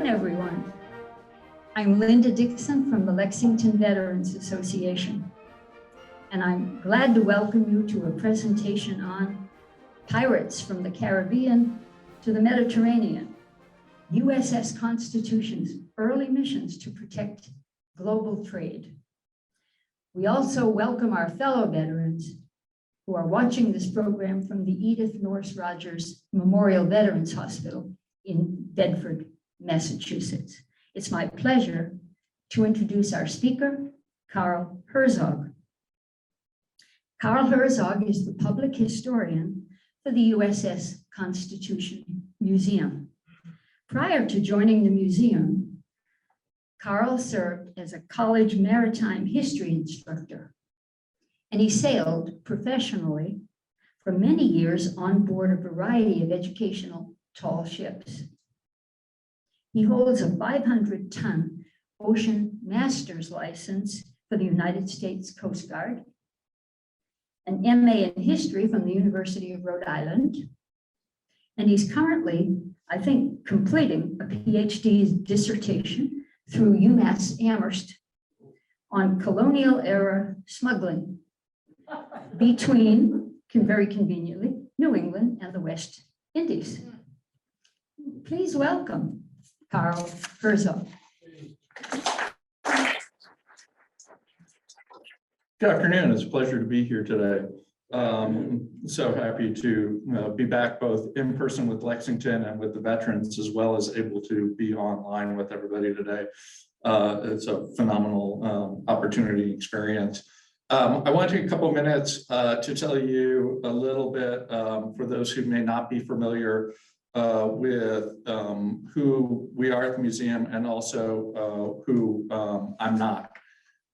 Everyone. I'm Linda Dixon from the Lexington Veterans Association, and I'm glad to welcome you to a presentation on Pirates from the Caribbean to the Mediterranean, USS Constitution's early missions to protect global trade. We also welcome our fellow veterans who are watching this program from the Edith Norse Rogers Memorial Veterans Hospital in Bedford, Massachusetts. It's my pleasure to introduce our speaker, Carl Herzog. Carl Herzog is the public historian for the USS Constitution Museum. Prior to joining the museum, Carl served as a college maritime history instructor, and he sailed professionally for many years on board a variety of educational tall ships. He holds a 500-ton ocean master's license for the United States Coast Guard, an MA in history from the University of Rhode Island, and he's currently, I think, completing a PhD dissertation through UMass Amherst on colonial era smuggling between, very conveniently, New England and the West Indies. Please welcome Carl Herzog. Good afternoon. It's a pleasure to be here today. So happy to be back both in person with Lexington and with the veterans, as well as able to be online with everybody today. It's a phenomenal opportunity experience. I want to take a couple of minutes to tell you a little bit, for those who may not be familiar with who we are at the museum, and also who I'm not.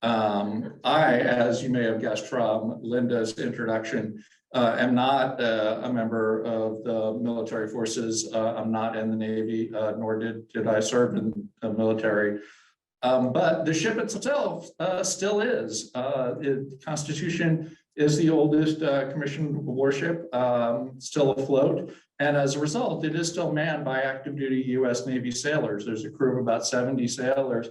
I, as you may have guessed from Linda's introduction, am not a member of the military forces. I'm not in the Navy, nor did I serve in the military. But the ship itself still is. The Constitution is the oldest commissioned warship still afloat. And as a result, it is still manned by active duty US Navy sailors. There's a crew of about 70 sailors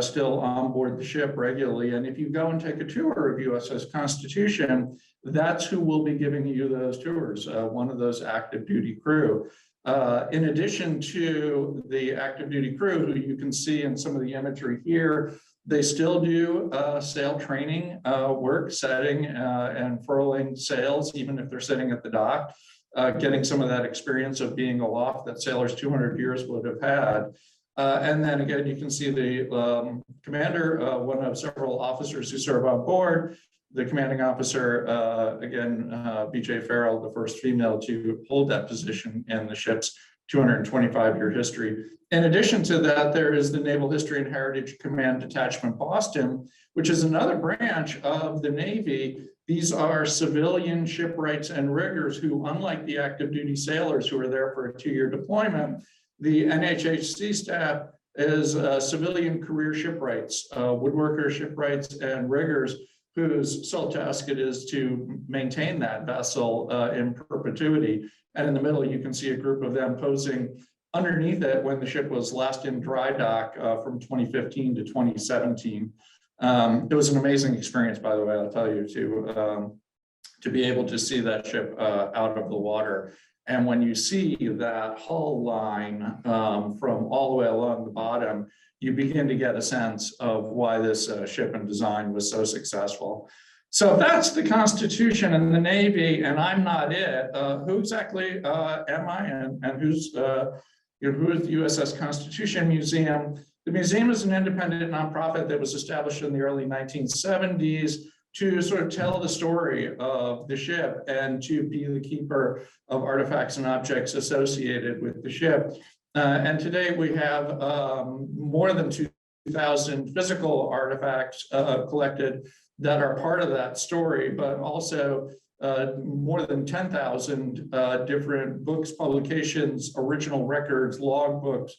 still on board the ship regularly. And if you go and take a tour of USS Constitution, that's who will be giving you those tours, one of those active duty crew. In addition to the active duty crew, who you can see in some of the imagery here, they still do sail training work, setting and furling sails, even if they're sitting at the dock, getting some of that experience of being aloft that sailors 200 years would have had. And then again, you can see the commander, one of several officers who serve on board. The commanding officer, again, B.J. Farrell, the first female to hold that position in the ship's 225-year history. In addition to that, there is the Naval History and Heritage Command Detachment Boston, which is another branch of the Navy. These are civilian shipwrights and riggers who, unlike the active duty sailors who are there for a 2-year deployment, the NHHC staff is civilian career shipwrights, woodworkers, shipwrights, and riggers whose sole task it is to maintain that vessel in perpetuity. And in the middle, you can see a group of them posing underneath it when the ship was last in dry dock from 2015 to 2017. It was an amazing experience, by the way, I'll tell you, to be able to see that ship out of the water. And when you see that hull line from all the way along the bottom, you begin to get a sense of why this ship and design was so successful. So if that's the Constitution and the Navy, and I'm not it, who exactly am I, and who is the USS Constitution Museum? The museum is an independent nonprofit that was established in the early 1970s to sort of tell the story of the ship and to be the keeper of artifacts and objects associated with the ship. And today we have more than 2,000 physical artifacts collected that are part of that story, but also more than 10,000 different books, publications, original records, logbooks,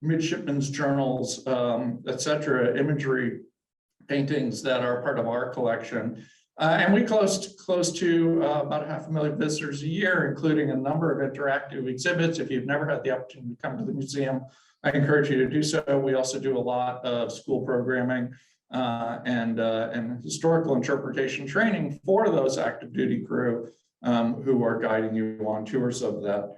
midshipmen's journals, et cetera, imagery, paintings that are part of our collection. And we close to about 500,000 visitors a year, including a number of interactive exhibits. If you've never had the opportunity to come to the museum, I encourage you to do so. We also do a lot of school programming and historical interpretation training for those active duty crew who are guiding you on tours of that.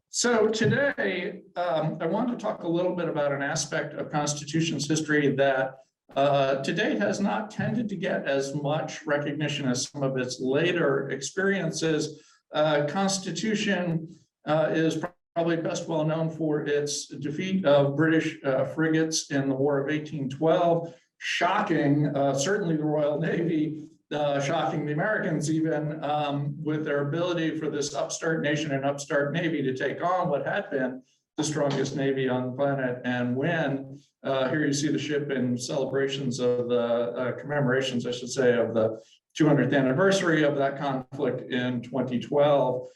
So today, I want to talk a little bit about an aspect of Constitution's history that to date has not tended to get as much recognition as some of its later experiences. Constitution is probably best well known for its defeat of British frigates in the War of 1812, shocking certainly the Royal Navy, shocking the Americans even with their ability for this upstart nation and upstart Navy to take on what had been the strongest Navy on the planet and win. Here you see the ship in celebrations of the commemorations, I should say, of the 200th anniversary of that conflict in 2012.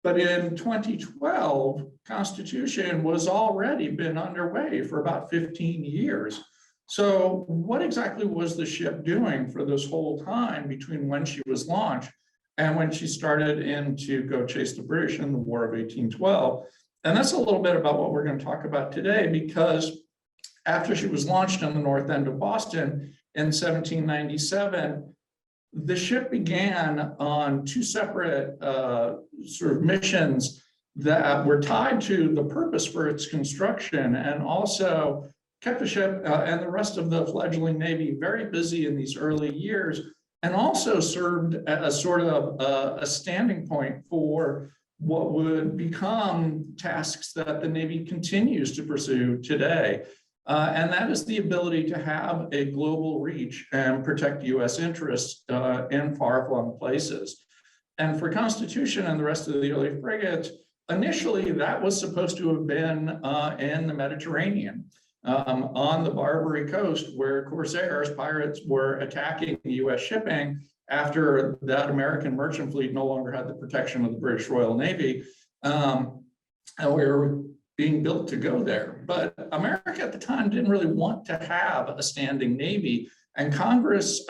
But in 2012, Constitution was already been underway for about 15 years. So what exactly was the ship doing for this whole time between when she was launched and when she started in to go chase the British in the War of 1812? And that's a little bit about what we're going to talk about today, because after she was launched on the north end of Boston in 1797, the ship began on two separate sort of missions that were tied to the purpose for its construction, and also kept the ship and the rest of the fledgling Navy very busy in these early years, and also served as sort of a standing point for what would become tasks that the Navy continues to pursue today. And that is the ability to have a global reach and protect US interests in far-flung places. And for Constitution and the rest of the early frigates, initially that was supposed to have been in the Mediterranean, on the Barbary coast, where corsairs, pirates, were attacking US shipping after that American merchant fleet no longer had the protection of the British Royal Navy. And we were being built to go there. But America at the time didn't really want to have a standing Navy, and Congress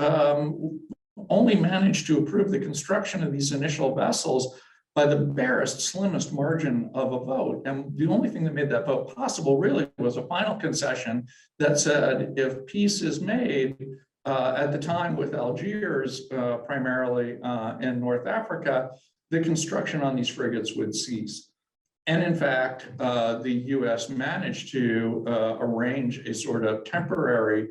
only managed to approve the construction of these initial vessels by the barest, slimmest margin of a vote. And the only thing that made that vote possible really was a final concession that said, if peace is made, at the time with Algiers, primarily in North Africa, the construction on these frigates would cease. And in fact, the US managed to arrange a sort of temporary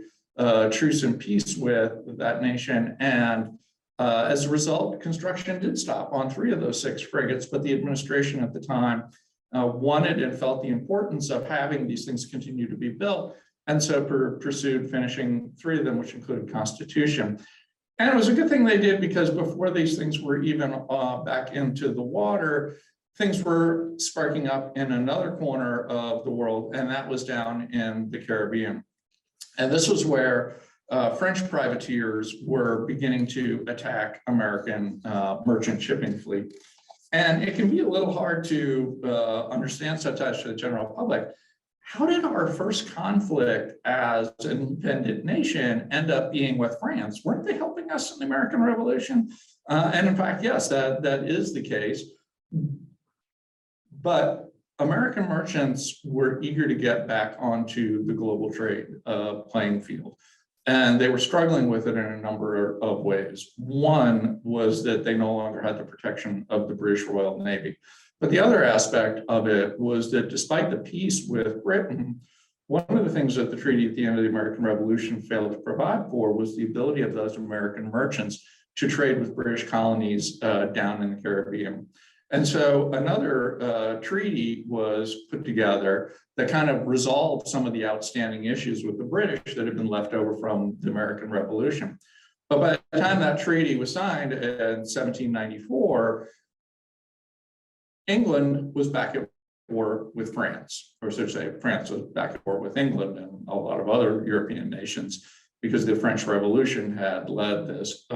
truce and peace with that nation. And as a result, construction did stop on 3 of those 6 frigates, but the administration at the time wanted and felt the importance of having these things continue to be built, and so pursued finishing 3 of them, which included Constitution. And it was a good thing they did, because before these things were even back into the water, things were sparking up in another corner of the world, and that was down in the Caribbean. And this was where French privateers were beginning to attack American merchant shipping fleet. And it can be a little hard to understand sometimes to the general public. How did our first conflict as an independent nation end up being with France? Weren't they helping us in the American Revolution? And in fact, yes, that is the case. But American merchants were eager to get back onto the global trade playing field. And they were struggling with it in a number of ways. One was that they no longer had the protection of the British Royal Navy. But the other aspect of it was that despite the peace with Britain, one of the things that the treaty at the end of the American Revolution failed to provide for was the ability of those American merchants to trade with British colonies down in the Caribbean. And so another treaty was put together that kind of resolved some of the outstanding issues with the British that had been left over from the American Revolution. But by the time that treaty was signed in 1794, England was back at war with France, or so to say, France was back at war with England and a lot of other European nations, because the French Revolution had led this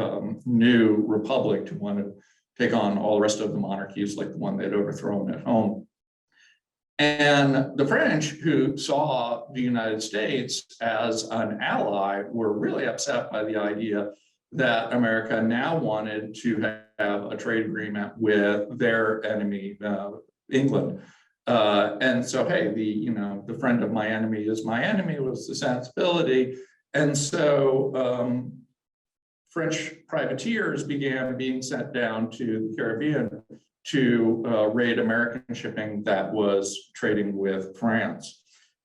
new republic to want to take on all the rest of the monarchies like the one they'd overthrown at home. And the French, who saw the United States as an ally, were really upset by the idea that America now wanted to have a trade agreement with their enemy, England. And so, hey, the friend of my enemy is my enemy was the sensibility. And so French privateers began being sent down to the Caribbean to raid American shipping that was trading with France.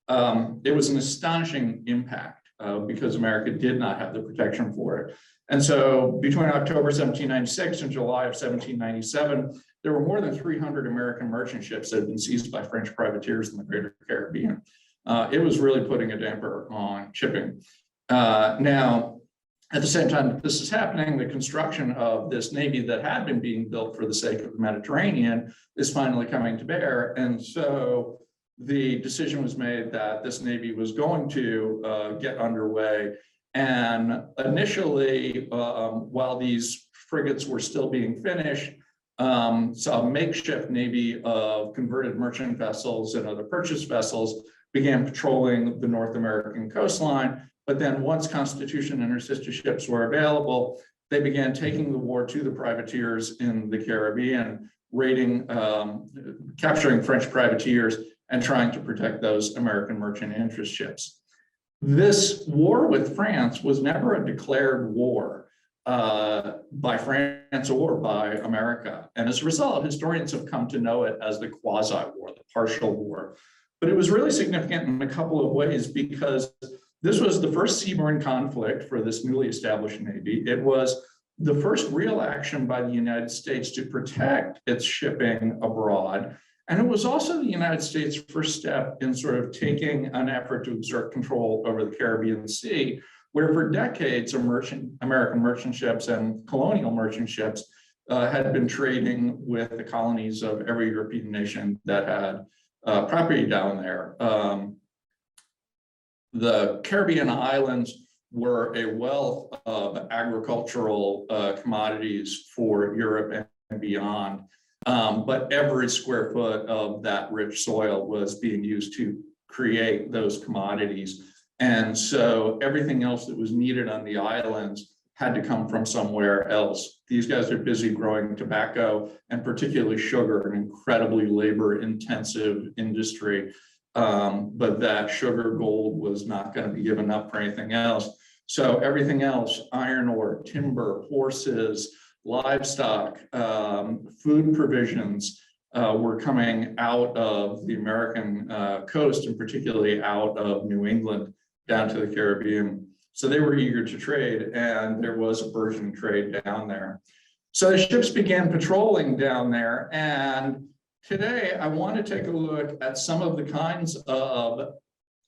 It was an astonishing impact because America did not have the protection for it. And so between October 1796 and July of 1797, there were more than 300 American merchant ships that had been seized by French privateers in the Greater Caribbean. It was really putting a damper on shipping. Now, at the same time that this is happening, the construction of this Navy that had been being built for the sake of the Mediterranean is finally coming to bear. And so the decision was made that this Navy was going to get underway. And initially, while these frigates were still being finished, so a makeshift Navy of converted merchant vessels and other purchase vessels began patrolling the North American coastline. But then once Constitution and her sister ships were available, they began taking the war to the privateers in the Caribbean, raiding, capturing French privateers and trying to protect those American merchant interest ships. This war with France was never a declared war by France or by America. And as a result, historians have come to know it as the quasi-war, the partial war. But it was really significant in a couple of ways because this was the first seaborne conflict for this newly established Navy. It was the first real action by the United States to protect its shipping abroad. And it was also the United States' first step in sort of taking an effort to exert control over the Caribbean Sea, where for decades, American merchant ships and colonial merchant ships had been trading with the colonies of every European nation that had property down there. The Caribbean islands were a wealth of agricultural commodities for Europe and beyond. But every square foot of that rich soil was being used to create those commodities. And so everything else that was needed on the islands had to come from somewhere else. These guys are busy growing tobacco and particularly sugar, an incredibly labor-intensive industry. But that sugar gold was not going to be given up for anything else. So everything else, iron ore, timber, horses, livestock, food provisions were coming out of the American coast and particularly out of New England down to the Caribbean. So they were eager to trade and there was a burgeoning trade down there. So the ships began patrolling down there, and today I want to take a look at some of the kinds of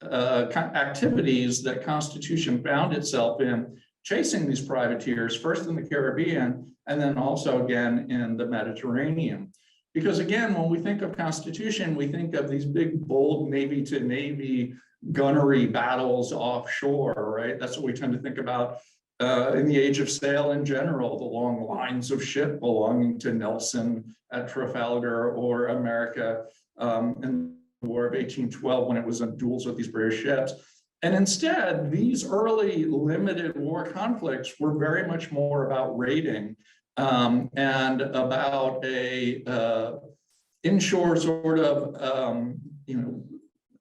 activities that Constitution found itself in, chasing these privateers, first in the Caribbean and then also again in the Mediterranean. Because again, when we think of Constitution, we think of these big, bold Navy to Navy gunnery battles offshore, right? That's what we tend to think about in the age of sail in general, the long lines of ship belonging to Nelson at Trafalgar or America in the War of 1812 when it was in duels with these British ships. And instead, these early limited war conflicts were very much more about raiding and about a inshore sort of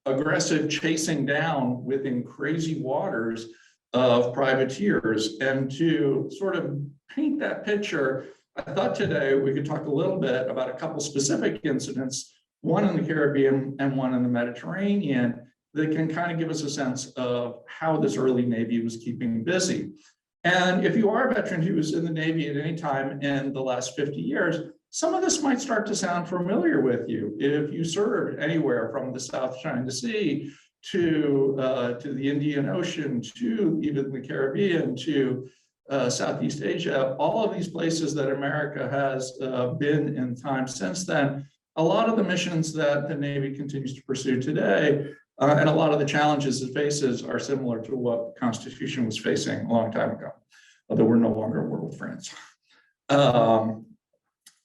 aggressive chasing down within crazy waters of privateers. And to sort of paint that picture, I thought today we could talk a little bit about a couple specific incidents, one in the Caribbean and one in the Mediterranean, that can kind of give us a sense of how this early Navy was keeping busy. And if you are a veteran who was in the Navy at any time in the last 50 years, some of this might start to sound familiar with you. If you served anywhere from the South China Sea to the Indian Ocean, to even the Caribbean, to Southeast Asia, all of these places that America has been in time since then, a lot of the missions that the Navy continues to pursue today and a lot of the challenges it faces are similar to what the Constitution was facing a long time ago, although we're no longer at war with France.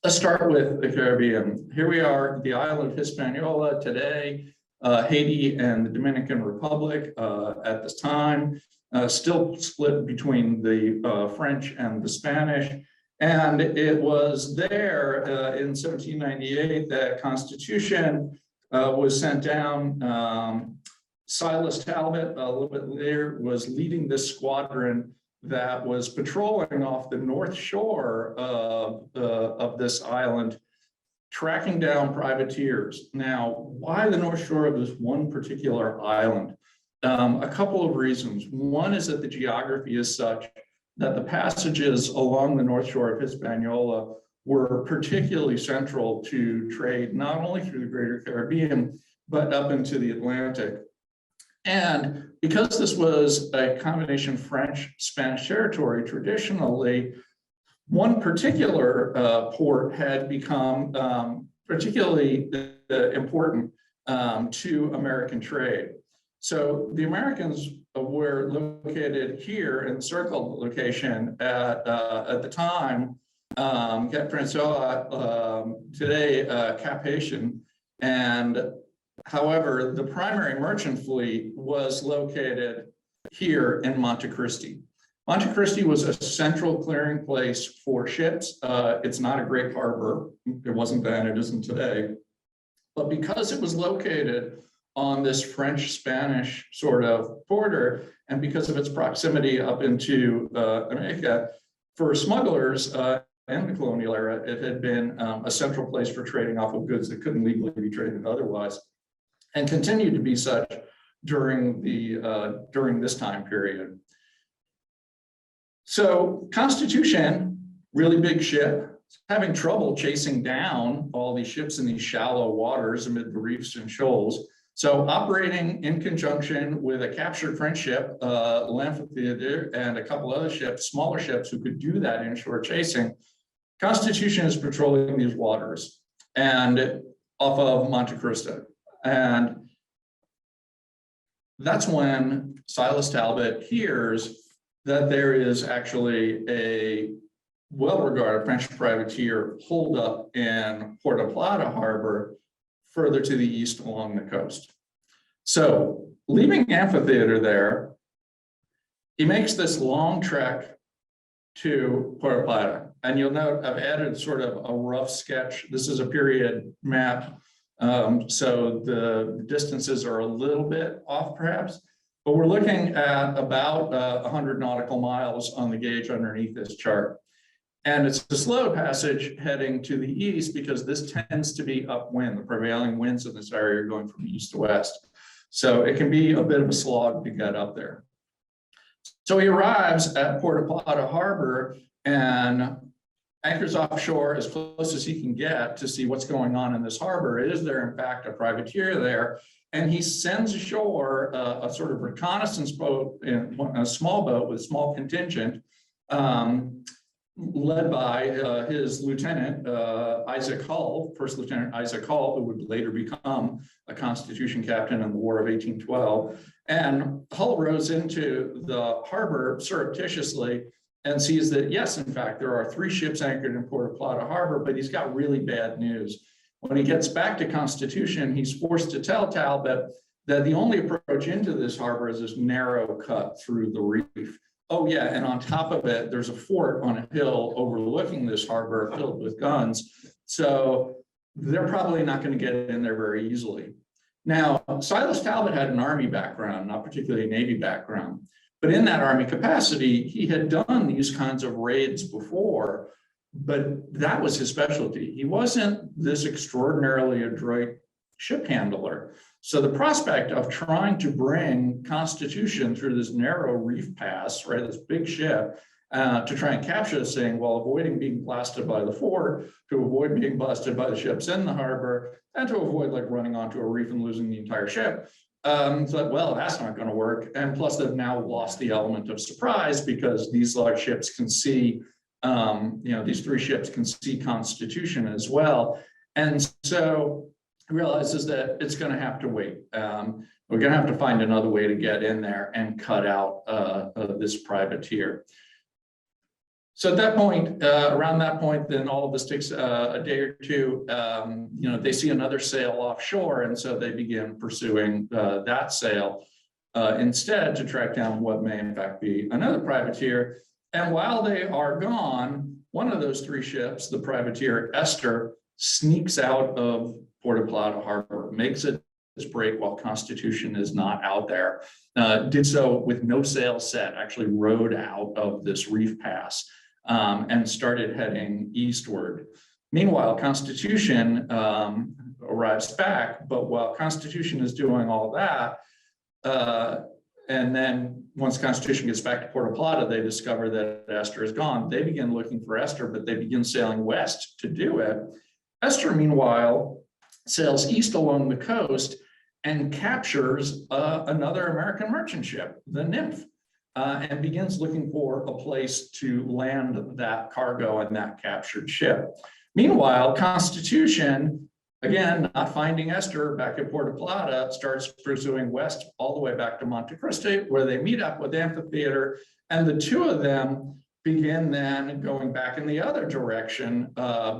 let's start with the Caribbean. Here we are, the island of Hispaniola today, Haiti and the Dominican Republic at this time, still split between the French and the Spanish. And it was there in 1798 that Constitution was sent down. Silas Talbot, a little bit later, was leading this squadron that was patrolling off the north shore of this island, tracking down privateers. Now, why the north shore of this one particular island? A couple of reasons. One is that the geography is such that the passages along the north shore of Hispaniola were particularly central to trade, not only through the greater Caribbean, but up into the Atlantic. And because this was a combination French-Spanish territory, traditionally, one particular port had become particularly important to American trade. So the Americans were located here in the circled location at the time, Cap Francois, today Cap Haitian, and however, the primary merchant fleet was located here in Monte Cristi. Monte Cristi was a central clearing place for ships. It's not a great harbor. It wasn't then, it isn't today. But because it was located on this French-Spanish sort of border, and because of its proximity up into America, for smugglers in the colonial era, it had been a central place for trading off of goods that couldn't legally be traded otherwise, and continued to be such during this time period. So Constitution, really big ship, having trouble chasing down all these ships in these shallow waters amid the reefs and shoals. So operating in conjunction with a captured French ship, L'Amphitheater, and a couple other ships, smaller ships who could do that inshore chasing, Constitution is patrolling these waters and off of Monte Cristi. And that's when Silas Talbot hears that there is actually a well-regarded French privateer holed up in Puerto Plata harbor, further to the east along the coast. So leaving Amphitheater there, he makes this long trek to Puerto Plata. And you'll note I've added sort of a rough sketch. This is a period map. So the distances are a little bit off perhaps, but we're looking at about 100 nautical miles on the gauge underneath this chart. And it's a slow passage heading to the east because this tends to be upwind. The prevailing winds in this area are going from east to west. So it can be a bit of a slog to get up there. So he arrives at Puerto Plata Harbor and anchors offshore as close as he can get to see what's going on in this harbor. Is there, in fact, a privateer there? And he sends ashore a sort of reconnaissance boat, a small boat with a small contingent, led by his lieutenant, Isaac Hull, First Lieutenant Isaac Hull, who would later become a Constitution captain in the War of 1812. And Hull rows into the harbor surreptitiously and sees that, yes, in fact, there are 3 ships anchored in Puerto Plata Harbor, but he's got really bad news. When he gets back to Constitution, he's forced to tell Talbot that the only approach into this harbor is this narrow cut through the reef. Oh yeah, and on top of it, there's a fort on a hill overlooking this harbor filled with guns. So they're probably not going to get in there very easily. Now, Silas Talbot had an Army background, not particularly a Navy background, but in that Army capacity, he had done these kinds of raids before, but that was his specialty. He wasn't this extraordinarily adroit ship handler. So the prospect of trying to bring Constitution through this narrow reef pass, right, this big ship, to try and capture this thing while avoiding being blasted by the fort, to avoid being blasted by the ships in the harbor, and to avoid like running onto a reef and losing the entire ship. So, well, that's not going to work. And plus, they've now lost the element of surprise because these large ships can see, these 3 ships can see Constitution as well. And so he realizes that it's going to have to wait. We're going to have to find another way to get in there and cut out this privateer. So at that point, around that point, then all of this takes a day or two. They see another sail offshore, and so they begin pursuing that sail instead to track down what may in fact be another privateer. And while they are gone, one of those three ships, the privateer Esther, sneaks out of Puerto Plata Harbor, makes its break while Constitution is not out there. Did so with no sail set, actually rode out of this reef pass and started heading eastward. Meanwhile, Constitution arrives back, but while Constitution is doing all that, and then once Constitution gets back to Puerto Plata, they discover that Esther is gone. They begin looking for Esther, but they begin sailing west to do it. Esther, meanwhile, sails east along the coast and captures another American merchant ship, the Nymph, and begins looking for a place to land that cargo and that captured ship. Meanwhile, Constitution, again, not finding Esther back at Puerto Plata, starts pursuing west all the way back to Monte Cristo, where they meet up with Amphitheater, and the two of them begin then going back in the other direction,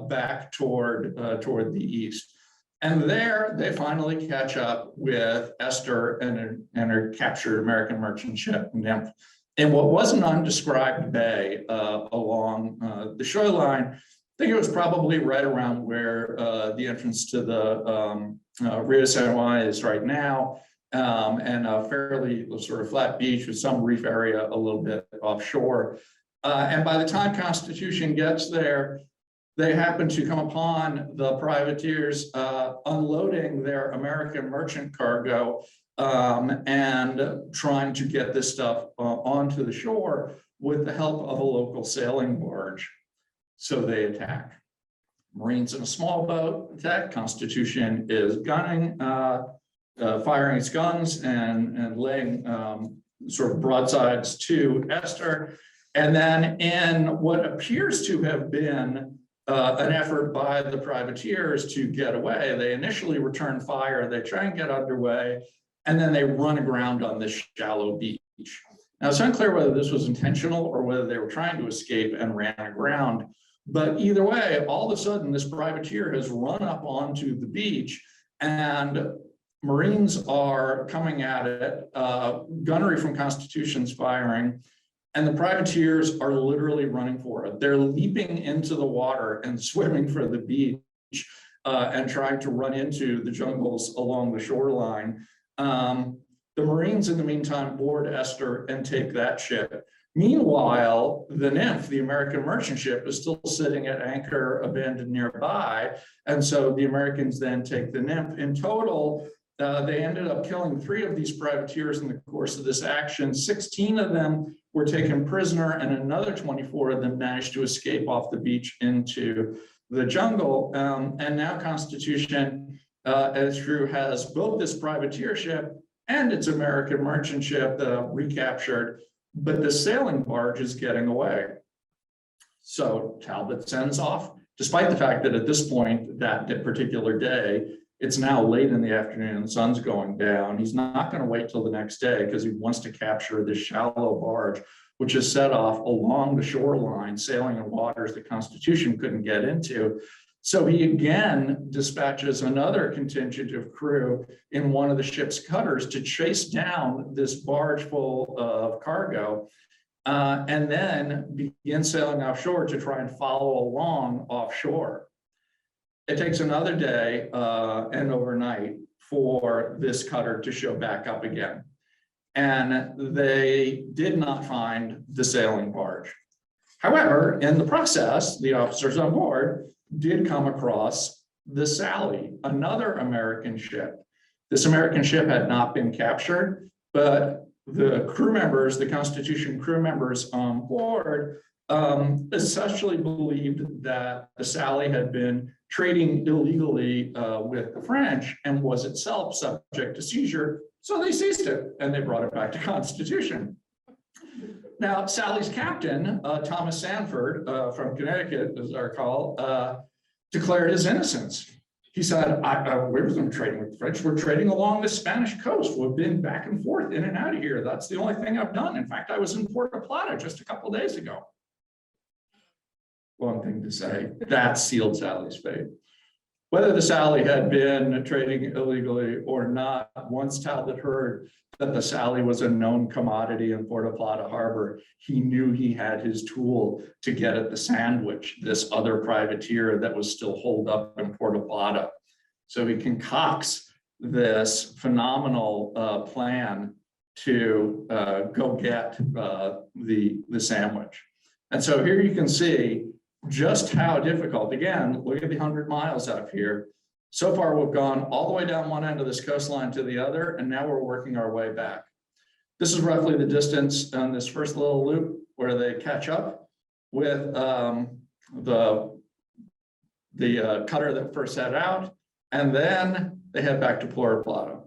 back toward the east. And there they finally catch up with Esther and her captured American merchant ship Nymph in what was an undescribed bay along the shoreline. I think it was probably right around where the entrance to the Rio de San Juan is right now, and a fairly sort of flat beach with some reef area a little bit offshore. And by the time Constitution gets there, they happen to come upon the privateers unloading their American merchant cargo and trying to get this stuff onto the shore with the help of a local sailing barge. So they attack. Marines in a small boat attack. Constitution is gunning, firing its guns and laying sort of broadsides to Esther. And then in what appears to have been an effort by the privateers to get away, they initially return fire, they try and get underway, and then they run aground on this shallow beach. Now, it's unclear whether this was intentional or whether they were trying to escape and ran aground, but either way, all of a sudden, this privateer has run up onto the beach, and Marines are coming at it, gunnery from Constitution's firing, and the privateers are literally running for it. They're leaping into the water and swimming for the beach and trying to run into the jungles along the shoreline. The Marines, in the meantime, board Esther and take that ship. Meanwhile, the Nymph, the American merchant ship, is still sitting at anchor abandoned nearby. And so the Americans then take the Nymph. In total, they ended up killing 3 of these privateers in the course of this action. 16 of them were taken prisoner, and another 24 of them managed to escape off the beach into the jungle. And now Constitution, as Drew has both this privateer ship and its American merchant ship recaptured, but the sailing barge is getting away. So Talbot sends off, despite the fact that at this point, that particular day, it's now late in the afternoon, the sun's going down. He's not going to wait till the next day because he wants to capture this shallow barge, which is set off along the shoreline, sailing in waters the Constitution couldn't get into. So he again dispatches another contingent of crew in one of the ship's cutters to chase down this barge full of cargo, and then begin sailing offshore to try and follow along offshore. It takes another day and overnight for this cutter to show back up again. And they did not find the sailing barge. However, in the process, the officers on board did come across the Sally, another American ship. This American ship had not been captured, but the crew members, the Constitution crew members on board, essentially believed that the Sally had been trading illegally with the French and was itself subject to seizure. So they seized it and they brought it back to Constitution. Now, Sally's captain, Thomas Sanford from Connecticut, as I recall, declared his innocence. He said, we wasn't trading with the French, we're trading along the Spanish coast. We've been back and forth, in and out of here. That's the only thing I've done. In fact, I was in Puerto Plata just a couple of days ago. one thing to say. That sealed Sally's fate. Whether the Sally had been trading illegally or not, once Talbot heard that the Sally was a known commodity in Puerto Plata Harbor, he knew he had his tool to get at the Sandwich, this other privateer that was still holed up in Puerto Plata. So he concocts this phenomenal plan to go get the Sandwich. And so here you can see just how difficult, again, look at the 100 miles out here. So far, we've gone all the way down one end of this coastline to the other, and now we're working our way back. This is roughly the distance on this first little loop where they catch up with the cutter that first set out, and then they head back to Puerto Plata.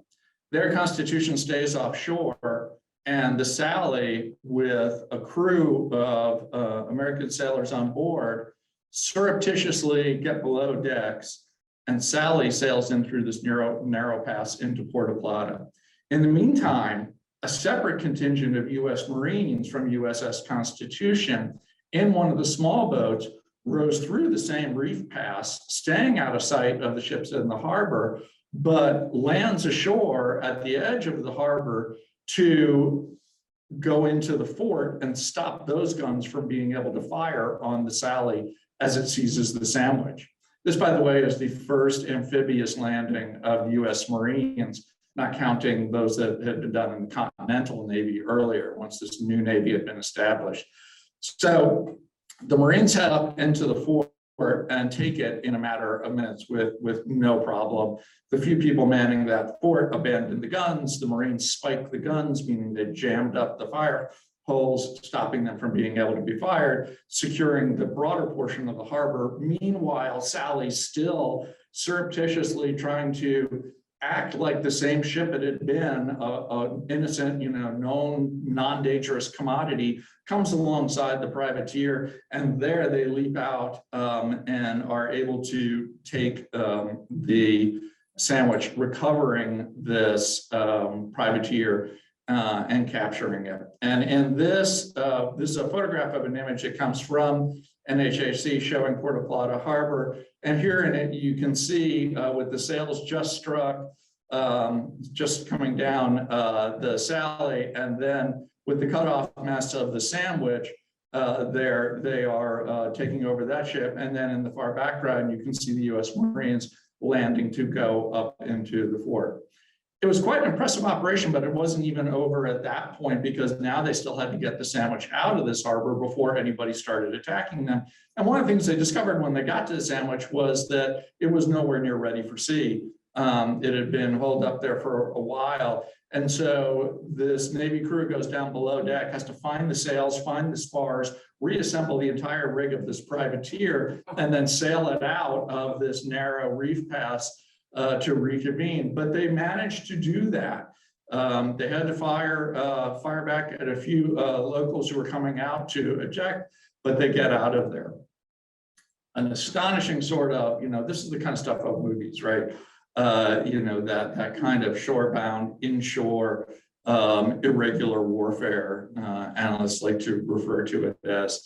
Their Constitution stays offshore, and the Sally, with a crew of American sailors on board, surreptitiously get below decks, and Sally sails in through this narrow pass into Puerto Plata. In the meantime, a separate contingent of US Marines from USS Constitution in one of the small boats rows through the same reef pass, staying out of sight of the ships in the harbor, but lands ashore at the edge of the harbor to go into the fort and stop those guns from being able to fire on the Sally as it seizes the Sandwich. This, by the way, is the first amphibious landing of US Marines, not counting those that had been done in the Continental Navy earlier, once this new Navy had been established. So the Marines head up into the fort and take it in a matter of minutes with no problem. The few people manning that fort abandoned the guns. The Marines spiked the guns, meaning they jammed up the fire holes, stopping them from being able to be fired, securing the broader portion of the harbor. Meanwhile, Sally's still surreptitiously trying to act like the same ship it had been, an innocent, known, non-dangerous commodity, comes alongside the privateer, and there they leap out and are able to take the Sandwich, recovering this privateer and capturing it. And this is a photograph of an image that comes from NHAC showing Puerto Plata Harbor. And here in it, you can see with the sails just struck, just coming down the Sally, and then with the cutoff masts of the Sandwich, they are taking over that ship. And then in the far background, you can see the US Marines landing to go up into the fort. It was quite an impressive operation, but it wasn't even over at that point, because now they still had to get the Sandwich out of this harbor before anybody started attacking them. And one of the things they discovered when they got to the Sandwich was that it was nowhere near ready for sea. It had been holed up there for a while. And so this Navy crew goes down below deck, has to find the sails, find the spars, reassemble the entire rig of this privateer, and then sail it out of this narrow reef pass to reconvene. But they managed to do that. They had to fire back at a few locals who were coming out to eject, but they get out of there. An astonishing sort of, this is the kind of stuff of movies, right? That kind of shore-bound, inshore, irregular warfare, analysts like to refer to it as.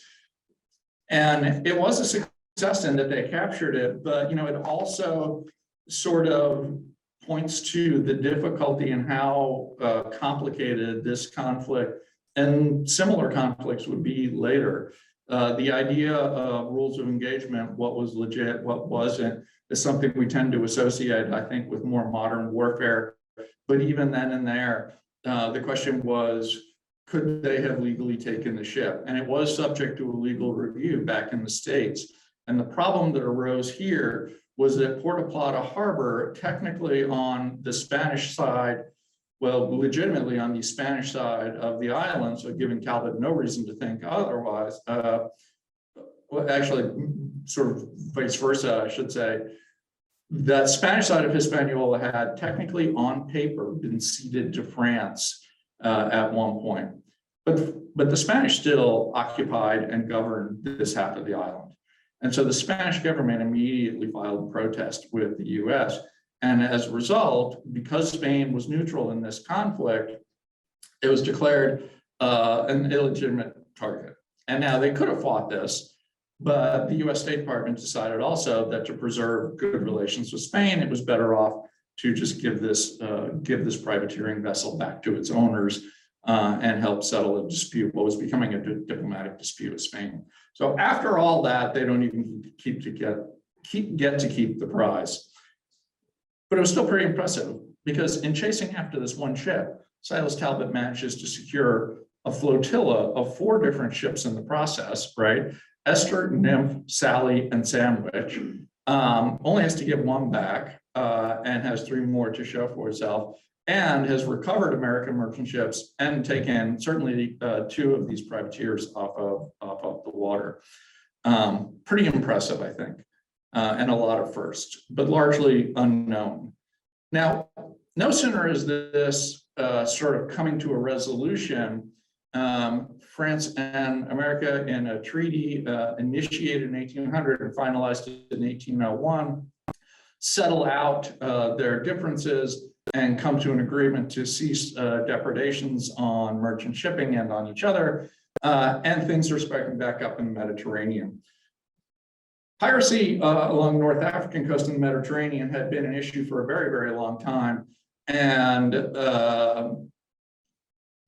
And it was a success in that they captured it, but it also sort of points to the difficulty in how complicated this conflict and similar conflicts would be later. The idea of rules of engagement, what was legit, what wasn't, is something we tend to associate, I think, with more modern warfare. But even then and there, the question was, could they have legally taken the ship? And it was subject to a legal review back in the States. And the problem that arose here was that Puerto Plata Harbor, technically on the Spanish side, well, legitimately on the Spanish side of the island, so giving Talbot no reason to think otherwise, well, actually, sort of vice versa, I should say, that Spanish side of Hispaniola had technically on paper been ceded to France at one point. But the Spanish still occupied and governed this half of the island. And so the Spanish government immediately filed a protest with the US. And as a result, because Spain was neutral in this conflict, it was declared an illegitimate target. And now they could have fought this, But the US State Department decided also that to preserve good relations with Spain, it was better off to just give this privateering vessel back to its owners and help settle a dispute, what was becoming a diplomatic dispute with Spain. So after all that, they don't even get to keep the prize. But it was still pretty impressive because in chasing after this one ship, Silas Talbot manages to secure a flotilla of 4 different ships in the process, right? Esther, Nymph, Sally, and Sandwich. Only has to give 1 back and has 3 more to show for itself, and has recovered American merchant ships and taken certainly 2 of these privateers off of the water. Pretty impressive, I think, and a lot of firsts, but largely unknown. Now, no sooner is this sort of coming to a resolution, France and America in a treaty initiated in 1800 and finalized in 1801, settle out their differences and come to an agreement to cease depredations on merchant shipping and on each other, and things are spiking back up in the Mediterranean. Piracy along the North African coast of the Mediterranean had been an issue for a very, very long time, and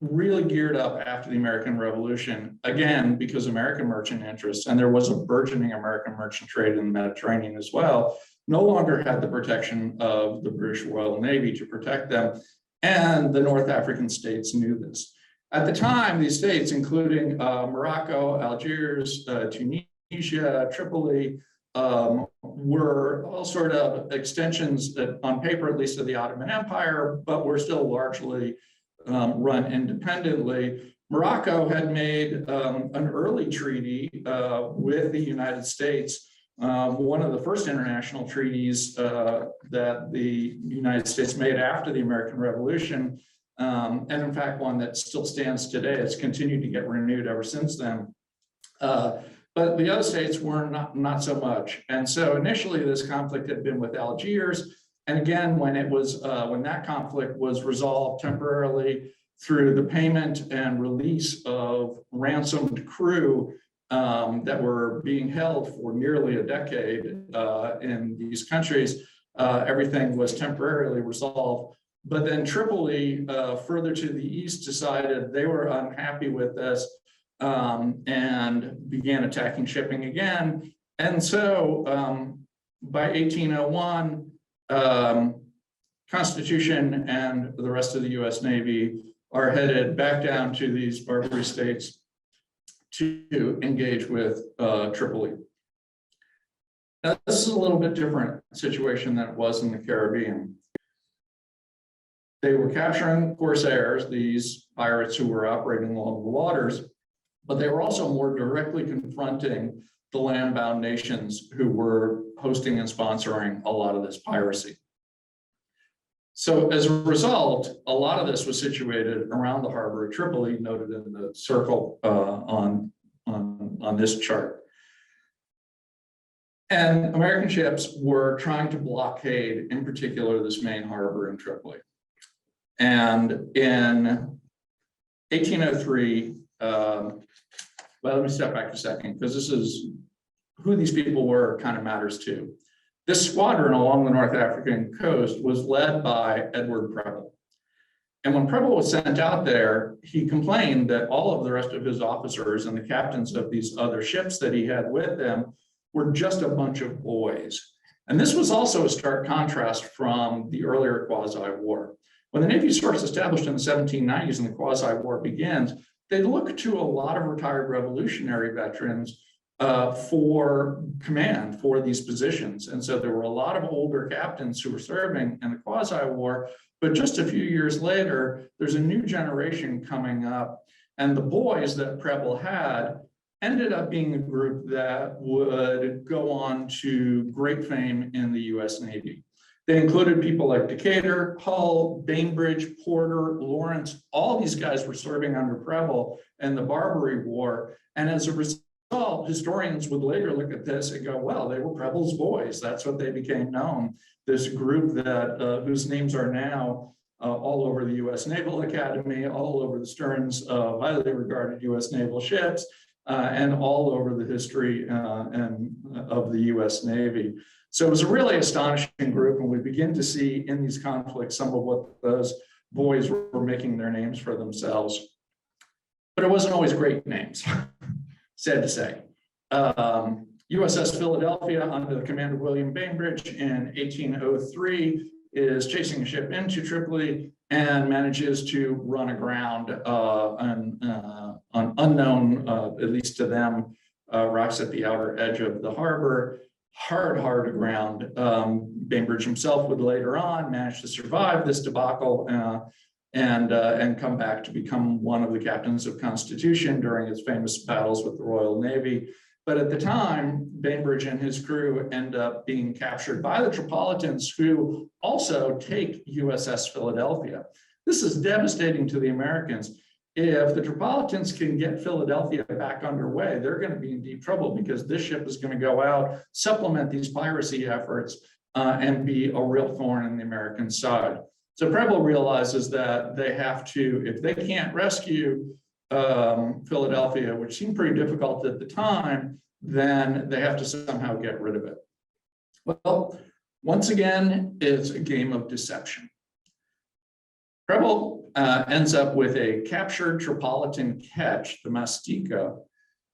really geared up after the American Revolution, again, because American merchant interests, and there was a burgeoning American merchant trade in the Mediterranean as well, no longer had the protection of the British Royal Navy to protect them, and the North African states knew this. At the time, these states, including Morocco, Algiers, Tunisia, Tripoli, were all sort of extensions, on paper at least, of the Ottoman Empire, but were still largely run independently. Morocco had made an early treaty with the United States, one of the first international treaties that the United States made after the American Revolution, and in fact one that still stands today. It's continued to get renewed ever since then. But the other states were not so much. And so initially this conflict had been with Algiers. And again, when that conflict was resolved temporarily through the payment and release of ransomed crew that were being held for nearly a decade in these countries, everything was temporarily resolved. But then Tripoli, further to the east, decided they were unhappy with this and began attacking shipping again. And so by 1801, Constitution and the rest of the US Navy are headed back down to these Barbary states to engage with Tripoli. Now, this is a little bit different situation than it was in the Caribbean. They were capturing corsairs, these pirates who were operating along the waters, but they were also more directly confronting the land-bound nations who were hosting and sponsoring a lot of this piracy. So as a result, a lot of this was situated around the harbor of Tripoli, noted in the circle on this chart. And American ships were trying to blockade, in particular, this main harbor in Tripoli. And in 1803, well, let me step back a second, because this is who these people were kind of matters too. This squadron along the North African coast was led by Edward Preble. And when Preble was sent out there, he complained that all of the rest of his officers and the captains of these other ships that he had with him were just a bunch of boys. And this was also a stark contrast from the earlier quasi-war. When the Navy was first established in the 1790s and the quasi-war begins, they look to a lot of retired revolutionary veterans for command for these positions. And so there were a lot of older captains who were serving in the quasi-war, but just a few years later, there's a new generation coming up, and the boys that Preble had ended up being a group that would go on to great fame in the US Navy. They included people like Decatur, Hull, Bainbridge, Porter, Lawrence. All these guys were serving under Preble in the Barbary War. And as a result, historians would later look at this and go, well, they were Preble's boys. That's what they became known. This group that whose names are now all over the US Naval Academy, all over the sterns of highly regarded US naval ships, and all over the history of the US Navy. So it was a really astonishing group, and we begin to see in these conflicts some of what those boys were making their names for themselves. But it wasn't always great names, sad to say. USS Philadelphia, under the command of William Bainbridge in 1803, is chasing a ship into Tripoli and manages to run aground on unknown, at least to them, rocks at the outer edge of the harbor. Hard aground. Bainbridge himself would later on manage to survive this debacle and come back to become one of the captains of Constitution during his famous battles with the Royal Navy. But at the time, Bainbridge and his crew end up being captured by the Tripolitans, who also take USS Philadelphia. This is devastating to the Americans. If the Tripolitans can get Philadelphia back underway, they're going to be in deep trouble, because this ship is going to go out, supplement these piracy efforts, and be a real thorn in the American side. So Preble realizes that they have to, if they can't rescue Philadelphia, which seemed pretty difficult at the time, then they have to somehow get rid of it. Well, once again, it's a game of deception. Preble ends up with a captured Tripolitan ketch, the Mastika,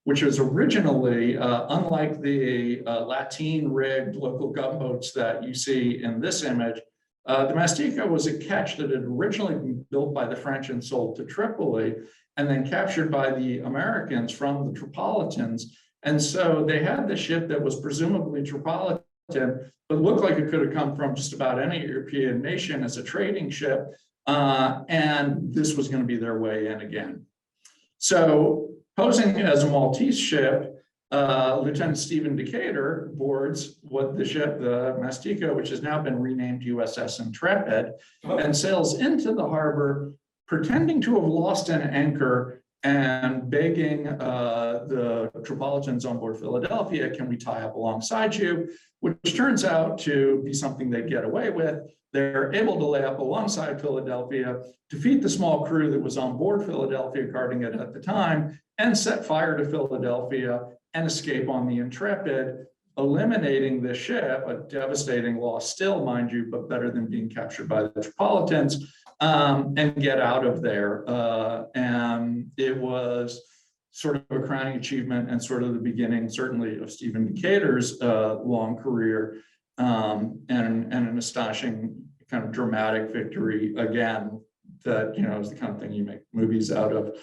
which was originally, unlike the lateen-rigged local gunboats that you see in this image, the Mastika was a ketch that had originally been built by the French and sold to Tripoli, and then captured by the Americans from the Tripolitans. And so they had the ship that was presumably Tripolitan, but looked like it could have come from just about any European nation as a trading ship. And this was going to be their way in again. So posing as a Maltese ship, Lieutenant Stephen Decatur boards what the ship, the Mastika, which has now been renamed USS Intrepid, and sails into the harbor, pretending to have lost an anchor and begging the Tripolitans on board Philadelphia, can we tie up alongside you? Which turns out to be something they get away with. They're able to lay up alongside Philadelphia, defeat the small crew that was on board Philadelphia guarding it at the time, and set fire to Philadelphia and escape on the Intrepid, eliminating the ship, a devastating loss still, mind you, but better than being captured by the Tripolitans, and get out of there. And it was sort of a crowning achievement and sort of the beginning, certainly, of Stephen Decatur's long career, and an astonishing kind of dramatic victory, again, that, you know, is the kind of thing you make movies out of.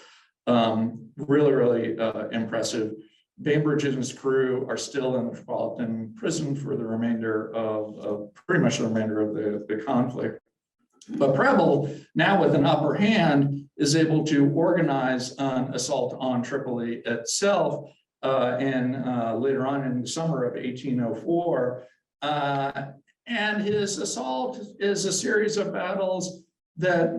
Really impressive. Bainbridge and his crew are still in the Tripolitan prison for the remainder of pretty much the remainder of the conflict. But Preble, now with an upper hand, is able to organize an assault on Tripoli itself later on in the summer of 1804. And his assault is a series of battles that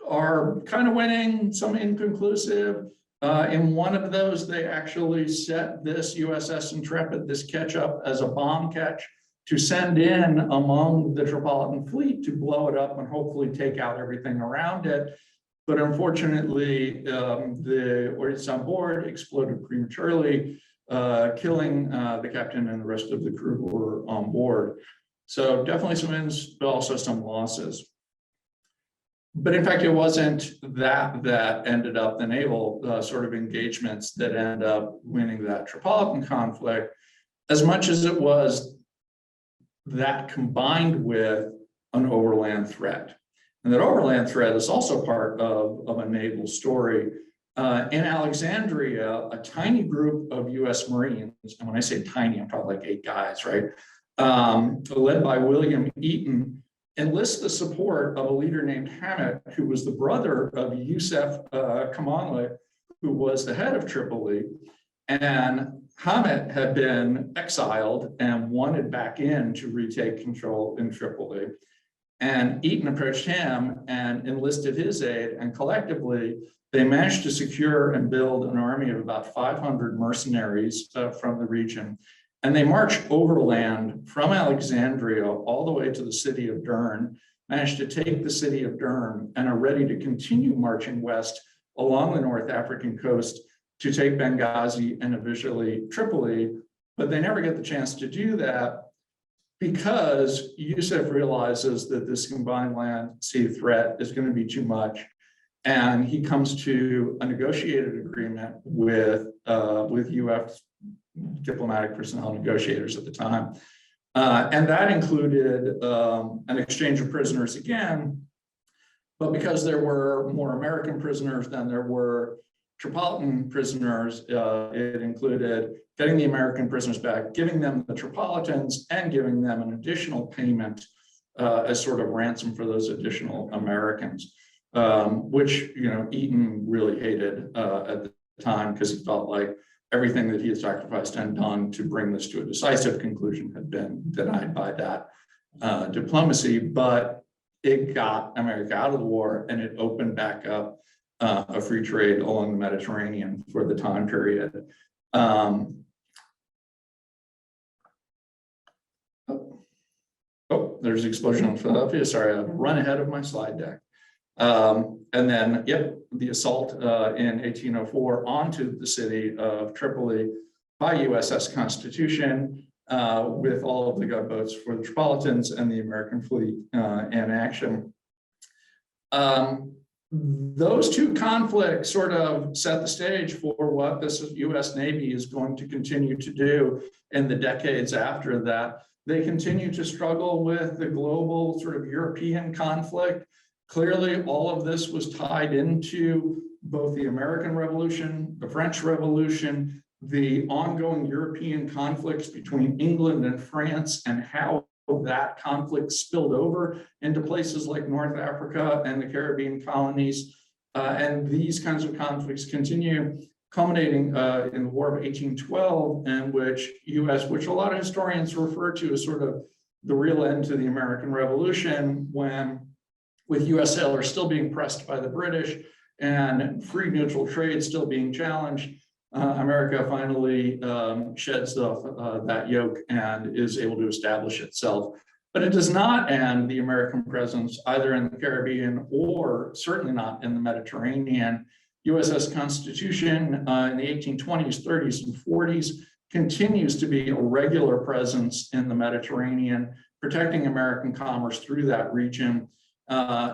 are kind of winning, some inconclusive. In one of those, they actually set this USS Intrepid, this ketch up as a bomb ketch to send in among the Tripolitan fleet to blow it up and hopefully take out everything around it. But unfortunately, the ordnance on board exploded prematurely, killing the captain and the rest of the crew who were on board. So definitely some wins, but also some losses. But in fact, it wasn't that ended up the naval sort of engagements that end up winning that Tripolitan conflict, as much as it was that combined with an overland threat. And that overland threat is also part of a naval story. In Alexandria, a tiny group of US Marines, and when I say tiny, I'm talking like 8 guys, right? Led by William Eaton, enlist the support of a leader named Hammett, who was the brother of Yusuf Kamanli, who was the head of Tripoli. And Hammett had been exiled and wanted back in to retake control in Tripoli. And Eaton approached him and enlisted his aid, and collectively, they managed to secure and build an army of about 500 mercenaries from the region. And they marched overland from Alexandria all the way to the city of Dern, managed to take the city of Dern, and are ready to continue marching west along the North African coast to take Benghazi and eventually Tripoli, but they never get the chance to do that because USAF realizes that this combined land sea threat is going to be too much. And he comes to a negotiated agreement with US diplomatic personnel negotiators at the time. And that included an exchange of prisoners again, but because there were more American prisoners than there were Tripolitan prisoners, it included getting the American prisoners back, giving them the Tripolitans, and giving them an additional payment as sort of ransom for those additional Americans, which Eaton really hated at the time because he felt like everything that he had sacrificed and done to bring this to a decisive conclusion had been denied by that diplomacy. But it got America out of the war, and it opened back up a free trade along the Mediterranean for the time period. There's the explosion in Philadelphia. Sorry, I've run ahead of my slide deck. And then, the assault in 1804 onto the city of Tripoli by USS Constitution with all of the gunboats for the Tripolitans and the American fleet in action. Those two conflicts sort of set the stage for what this US Navy is going to continue to do in the decades after that. They continue to struggle with the global sort of European conflict. Clearly, all of this was tied into both the American Revolution, the French Revolution, the ongoing European conflicts between England and France, and how that conflict spilled over into places like North Africa and the Caribbean colonies. And these kinds of conflicts continue, culminating in the War of 1812, in which which a lot of historians refer to as sort of the real end to the American Revolution, when with US sailors still being pressed by the British and free neutral trade still being challenged, America finally sheds that yoke and is able to establish itself. But it does not end the American presence either in the Caribbean or certainly not in the Mediterranean. USS Constitution in the 1820s, 30s, and 40s continues to be a regular presence in the Mediterranean, protecting American commerce through that region.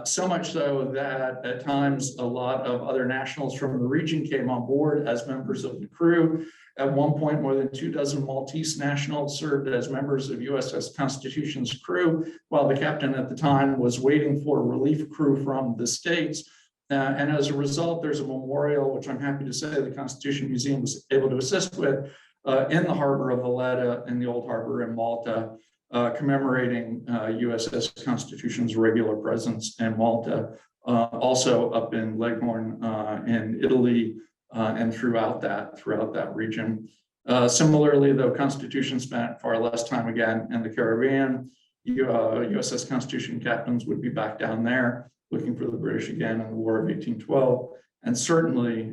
So much so that at times a lot of other nationals from the region came on board as members of the crew. At one point, more than 24 Maltese nationals served as members of USS Constitution's crew, while the captain at the time was waiting for relief crew from the States. And as a result, there's a memorial, which I'm happy to say the Constitution Museum was able to assist with, in the harbor of Valletta, in the old harbor in Malta, commemorating USS Constitution's regular presence in Malta, also up in Leghorn in Italy, and throughout that region. Similarly, though Constitution spent far less time again in the Caribbean, USS Constitution captains would be back down there looking for the British again in the War of 1812. And certainly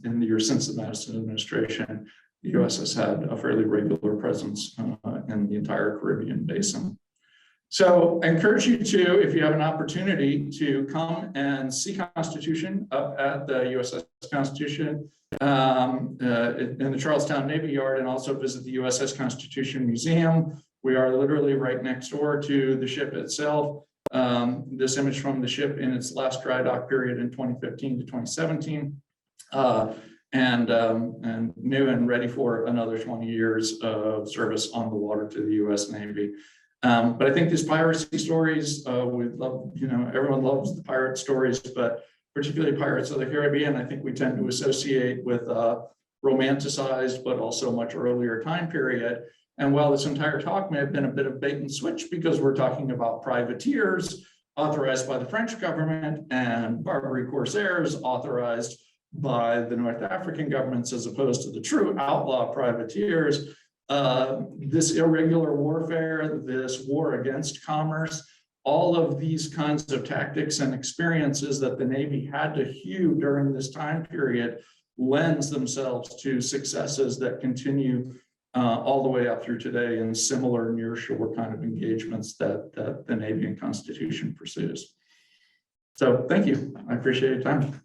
in the years since the Madison administration, the USS had a fairly regular presence in the entire Caribbean basin. So I encourage you to, if you have an opportunity, to come and see Constitution up at the USS Constitution in the Charlestown Navy Yard, and also visit the USS Constitution Museum. We are literally right next door to the ship itself. This image from the ship in its last dry dock period in 2015 to 2017. And new and ready for another 20 years of service on the water to the US Navy. But I think these piracy stories, we love, everyone loves the pirate stories, but particularly Pirates of the Caribbean, I think we tend to associate with a romanticized, but also much earlier time period. And while this entire talk may have been a bit of bait and switch because we're talking about privateers authorized by the French government and Barbary corsairs authorized by the North African governments, as opposed to the true outlaw privateers, this irregular warfare, this war against commerce, all of these kinds of tactics and experiences that the Navy had to hew during this time period lends themselves to successes that continue all the way up through today in similar nearshore kind of engagements that the Navy and Constitution pursues. So thank you. I appreciate your time.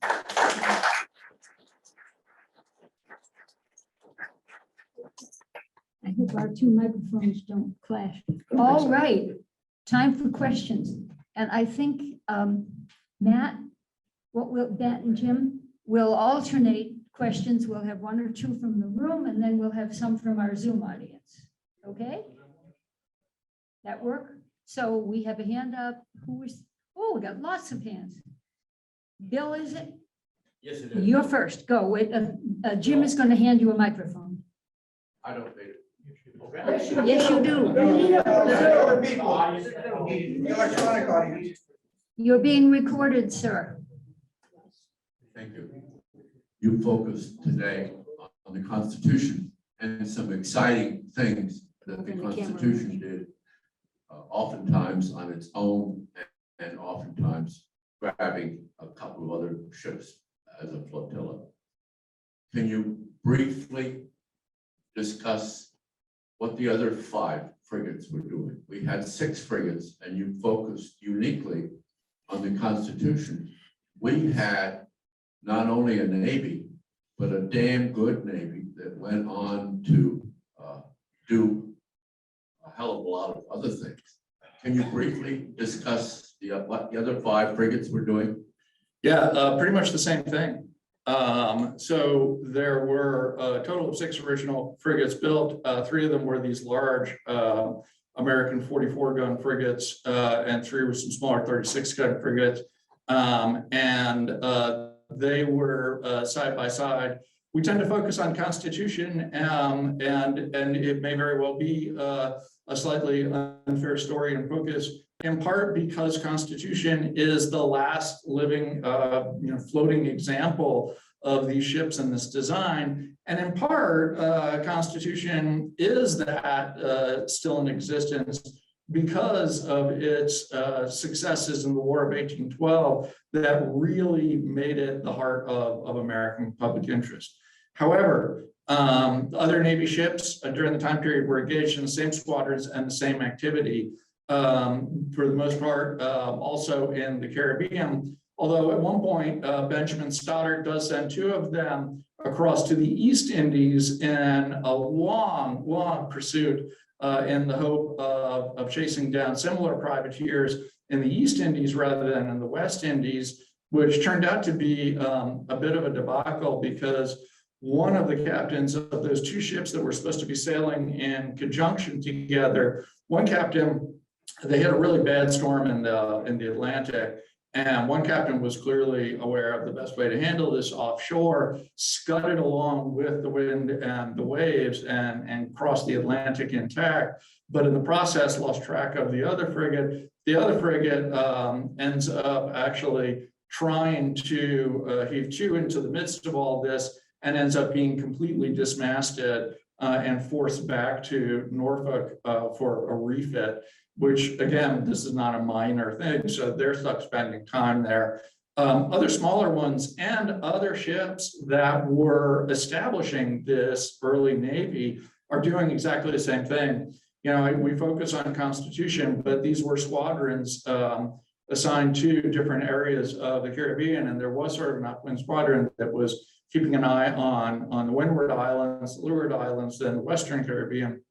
I hope our two microphones don't clash. All right, time for questions. And I think Matt and Jim will alternate questions. We'll have one or two from the room, and then we'll have some from our Zoom audience. Okay? That work? So we have a hand up. Oh, we got lots of hands. Bill, is it? Yes, it is. You're first. Go. Wait, Jim is going to hand you a microphone. I don't need it. Yes, you do. Electronic audience. You're being recorded, sir. Thank you. You focused today on the Constitution and some exciting things that the Constitution did, oftentimes on its own and oftentimes grabbing a couple of other ships as a flotilla. Can you briefly discuss what the other 5 frigates were doing? We had 6 frigates and you focused uniquely on the Constitution. We had not only a Navy, but a damn good Navy that went on to do a hell of a lot of other things. Can you briefly discuss what the other 5 frigates were doing? Yeah, pretty much the same thing. So there were a total of 6 original frigates built. 3 of them were these large American 44 gun frigates, and 3 were some smaller 36 gun frigates. They were side by side. We tend to focus on Constitution, and it may very well be a slightly unfair story and focus, in part because Constitution is the last living, floating example of these ships and this design. And in part, Constitution is that still in existence because of its successes in the War of 1812 that really made it the heart of American public interest. However, other Navy ships during the time period were engaged in the same squadrons and the same activity, for the most part, also in the Caribbean. Although at one point, Benjamin Stoddard does send 2 of them across to the East Indies in a long, long pursuit in the hope of chasing down similar privateers in the East Indies rather than in the West Indies, which turned out to be a bit of a debacle because one of the captains of those 2 ships that were supposed to be sailing in conjunction together, one captain, they had a really bad storm in the Atlantic, and one captain was clearly aware of the best way to handle this offshore, scudded along with the wind and the waves and crossed the Atlantic intact, but in the process lost track of the other frigate. The other frigate ends up actually trying to heave to into the midst of all this and ends up being completely dismasted and forced back to Norfolk for a refit, which again, this is not a minor thing. So they're stuck spending time there. Other smaller ones and other ships that were establishing this early Navy are doing exactly the same thing. You know, we focus on Constitution, but these were squadrons assigned to different areas of the Caribbean. And there was sort of an upwind squadron that was keeping an eye on the Windward Islands, the Leeward Islands, and the Western Caribbean,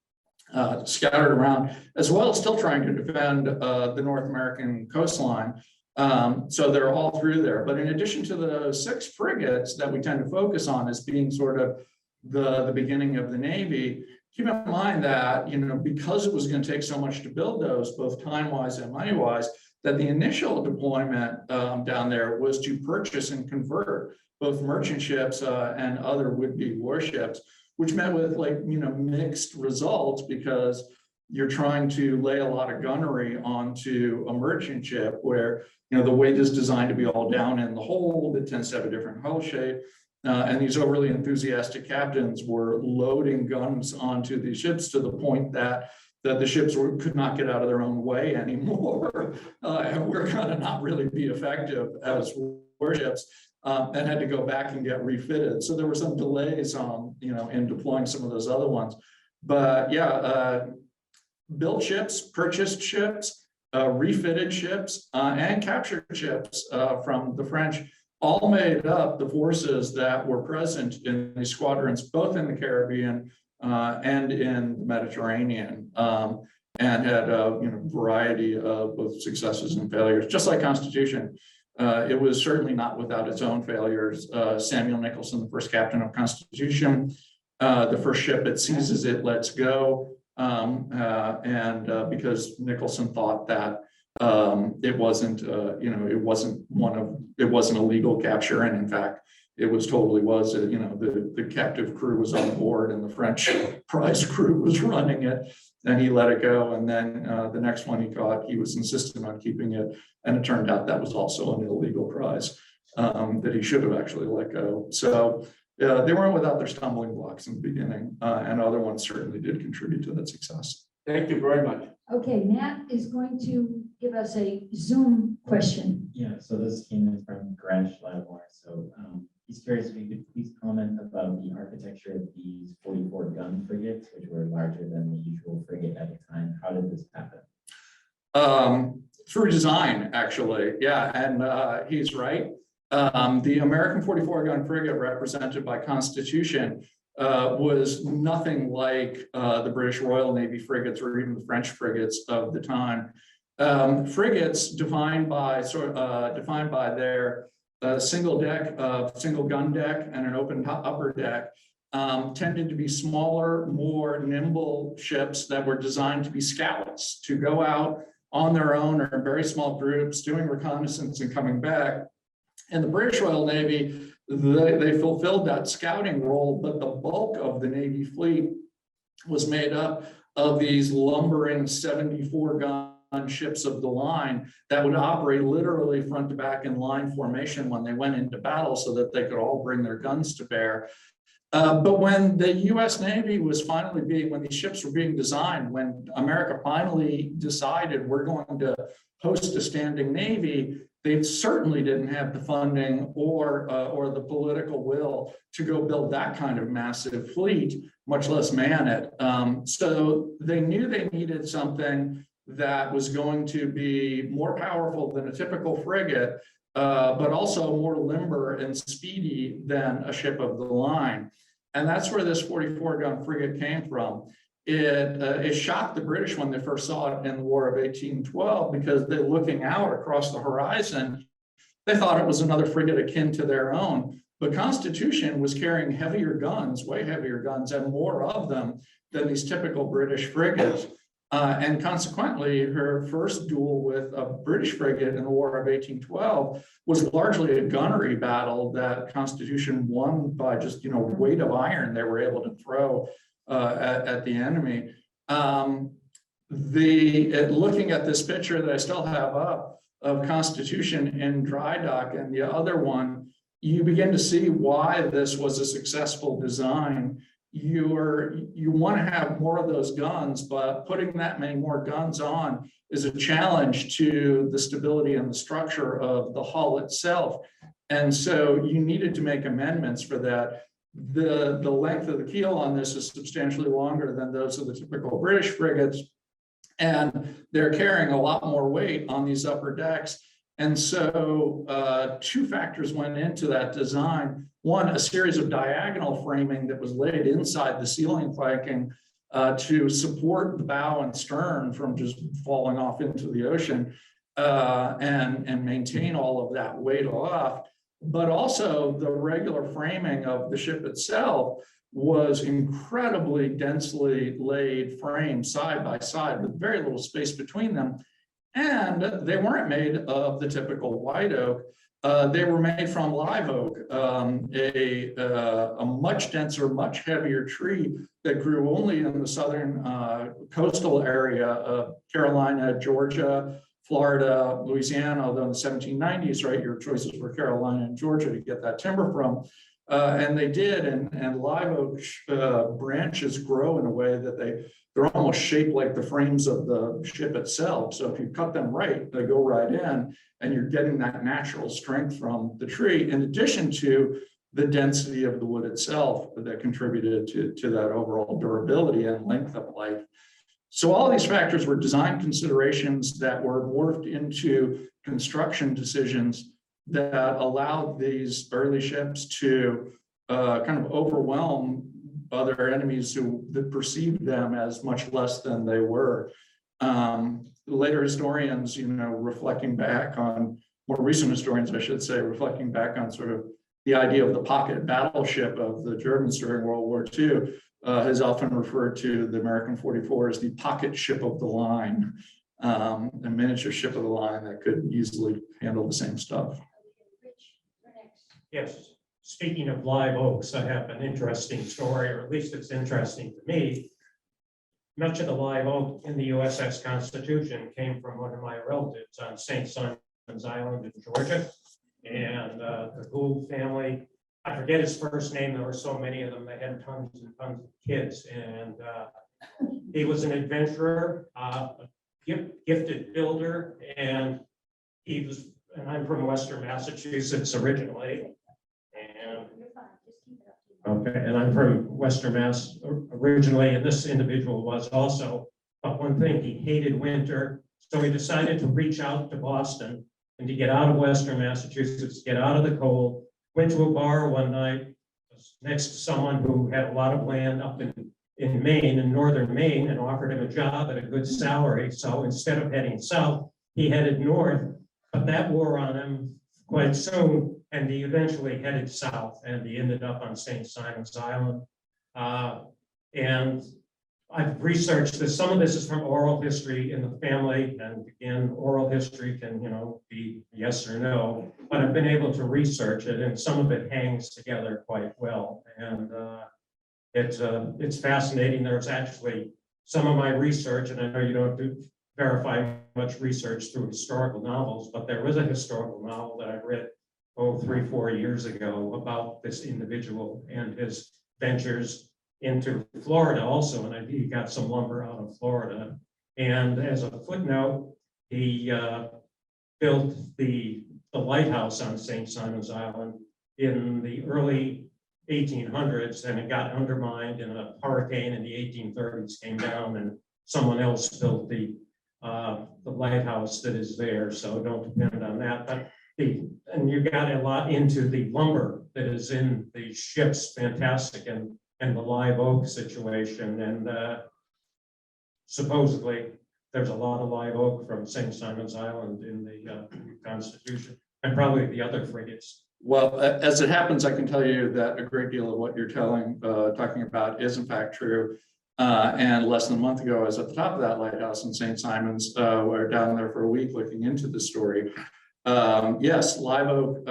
scattered around, as well as still trying to defend the North American coastline. So they're all through there. But in addition to the 6 frigates that we tend to focus on as being sort of the beginning of the Navy, keep in mind that, you know, because it was going to take so much to build those, both time-wise and money-wise, that the initial deployment down there was to purchase and convert both merchant ships and other would-be warships, which met with mixed results because you're trying to lay a lot of gunnery onto a merchant ship where, you know, the weight is designed to be all down in the hold. It tends to have a different hull shape. And these overly enthusiastic captains were loading guns onto these ships to the point that the ships could not get out of their own way anymore and were going to not really be effective as warships. And had to go back and get refitted. So there were some delays in deploying some of those other ones. But yeah, built ships, purchased ships, refitted ships, and captured ships from the French all made up the forces that were present in these squadrons, both in the Caribbean and in the Mediterranean, and had a variety of both successes and failures. Just like Constitution, it was certainly not without its own failures. Samuel Nicholson, the first captain of Constitution, the first ship that seizes it lets go, because Nicholson thought that it wasn't it wasn't a legal capture, and in fact it was totally was. The captive crew was on board and the French prize crew was running it, and he let it go. And then the next one he caught, he was insistent on keeping it, and it turned out that was also an illegal prize that he should have actually let go. So they weren't without their stumbling blocks in the beginning, and other ones certainly did contribute to that success. Thank you very much. Okay, Matt is going to give us a Zoom question. Yeah, so this came in from Gresh Lattimore. So he's curious if you could please comment about the architecture of these 44 gun frigates, which were larger than the usual frigate at the time. How did this happen? Through design, actually. Yeah, and he's right. The American 44 gun frigate represented by Constitution was nothing like the British Royal Navy frigates or even the French frigates of the time. Frigates defined by their single gun deck and an open upper deck tended to be smaller, more nimble ships that were designed to be scouts, to go out on their own or in very small groups doing reconnaissance and coming back. In the British Royal Navy, they fulfilled that scouting role, but the bulk of the Navy fleet was made up of these lumbering 74 gun ships of the line that would operate literally front to back in line formation when they went into battle so that they could all bring their guns to bear. But when the US Navy was finally when these ships were being designed, when America finally decided we're going to host a standing Navy, they certainly didn't have the funding or the political will to go build that kind of massive fleet, much less man it. So they knew they needed something that was going to be more powerful than a typical frigate, but also more limber and speedy than a ship of the line. And that's where this 44 gun frigate came from. It shocked the British when they first saw it in the War of 1812, because they're looking out across the horizon. They thought it was another frigate akin to their own, but Constitution was carrying heavier guns, way heavier guns, and more of them than these typical British frigates. And consequently, her first duel with a British frigate in the War of 1812 was largely a gunnery battle that Constitution won by just weight of iron they were able to throw at the enemy. Looking at this picture that I still have up of Constitution in dry dock and the other one, you begin to see why this was a successful design. You want to have more of those guns, but putting that many more guns on is a challenge to the stability and the structure of the hull itself. And so you needed to make amendments for that. The length of the keel on this is substantially longer than those of the typical British frigates, and they're carrying a lot more weight on these upper decks. And so two factors went into that design. One, a series of diagonal framing that was laid inside the ceiling planking to support the bow and stern from just falling off into the ocean and maintain all of that weight aloft. But also the regular framing of the ship itself was incredibly densely laid frames side by side with very little space between them. And they weren't made of the typical white oak. They were made from live oak, a much denser, much heavier tree that grew only in the southern coastal area of Carolina, Georgia, Florida, Louisiana, although in the 1790s, right, your choices were Carolina and Georgia to get that timber from. And they did, and live oak branches grow in a way that they're almost shaped like the frames of the ship itself. So if you cut them right, they go right in, and you're getting that natural strength from the tree, in addition to the density of the wood itself that contributed to that overall durability and length of life. So all these factors were design considerations that were morphed into construction decisions that allowed these early ships to kind of overwhelm other enemies that perceived them as much less than they were. Later historians, reflecting back on, more recent historians, I should say, reflecting back on sort of the idea of the pocket battleship of the Germans during World War II, has often referred to the American 44 as the pocket ship of the line, a miniature ship of the line that could easily handle the same stuff. Yes, speaking of live oaks, I have an interesting story, or at least it's interesting to me. Much of the live oak in the USS Constitution came from one of my relatives on St. Simon's Island in Georgia. And the Gould family, I forget his first name, there were so many of them, they had tons and tons of kids. And he was an adventurer, a gifted builder, and I'm from Western Massachusetts originally. And I'm from Western Mass originally, and this individual was also. But one thing, he hated winter, so he decided to reach out to Boston and to get out of Western Massachusetts, get out of the cold. Went to a bar one night next to someone who had a lot of land up in Maine, in northern Maine, and offered him a job at a good salary. So instead of heading south, he headed north, but that wore on him quite soon, and he eventually headed south, and he ended up on St. Simon's Island. And I've researched this. Some of this is from oral history in the family, and again, oral history can, be yes or no, but I've been able to research it, and some of it hangs together quite well. And it's fascinating. There's actually some of my research, and I know you don't verify much research through historical novels, but there was a historical novel that I read 3-4 years ago about this individual and his ventures into Florida also, and he got some lumber out of Florida. And as a footnote, he built the lighthouse on St. Simon's Island in the early 1800s, and it got undermined in a hurricane in the 1830s, came down, and someone else built the lighthouse that is there, so don't depend on that. But and you got a lot into the lumber that is in the ships, fantastic, and the live oak situation. And supposedly there's a lot of live oak from St. Simon's Island in the Constitution, and probably the other frigates. Well, as it happens, I can tell you that a great deal of what you're talking about is in fact true. And less than a month ago, I was at the top of that lighthouse in St. Simon's. We were down there for a week looking into the story. Yes, live oak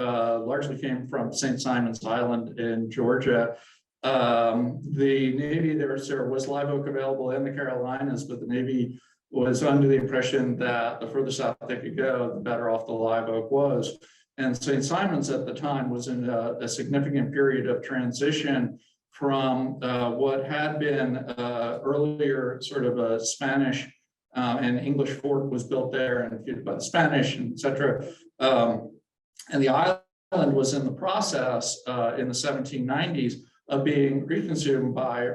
largely came from St. Simon's Island in Georgia. The Navy, there was live oak available in the Carolinas, but the Navy was under the impression that the further south they could go, the better off the live oak was. And St. Simon's at the time was in a significant period of transition from what had been earlier sort of a Spanish and English fort was built there and defeated by the Spanish, and et cetera. And the island was in the process in the 1790s of being reconsumed by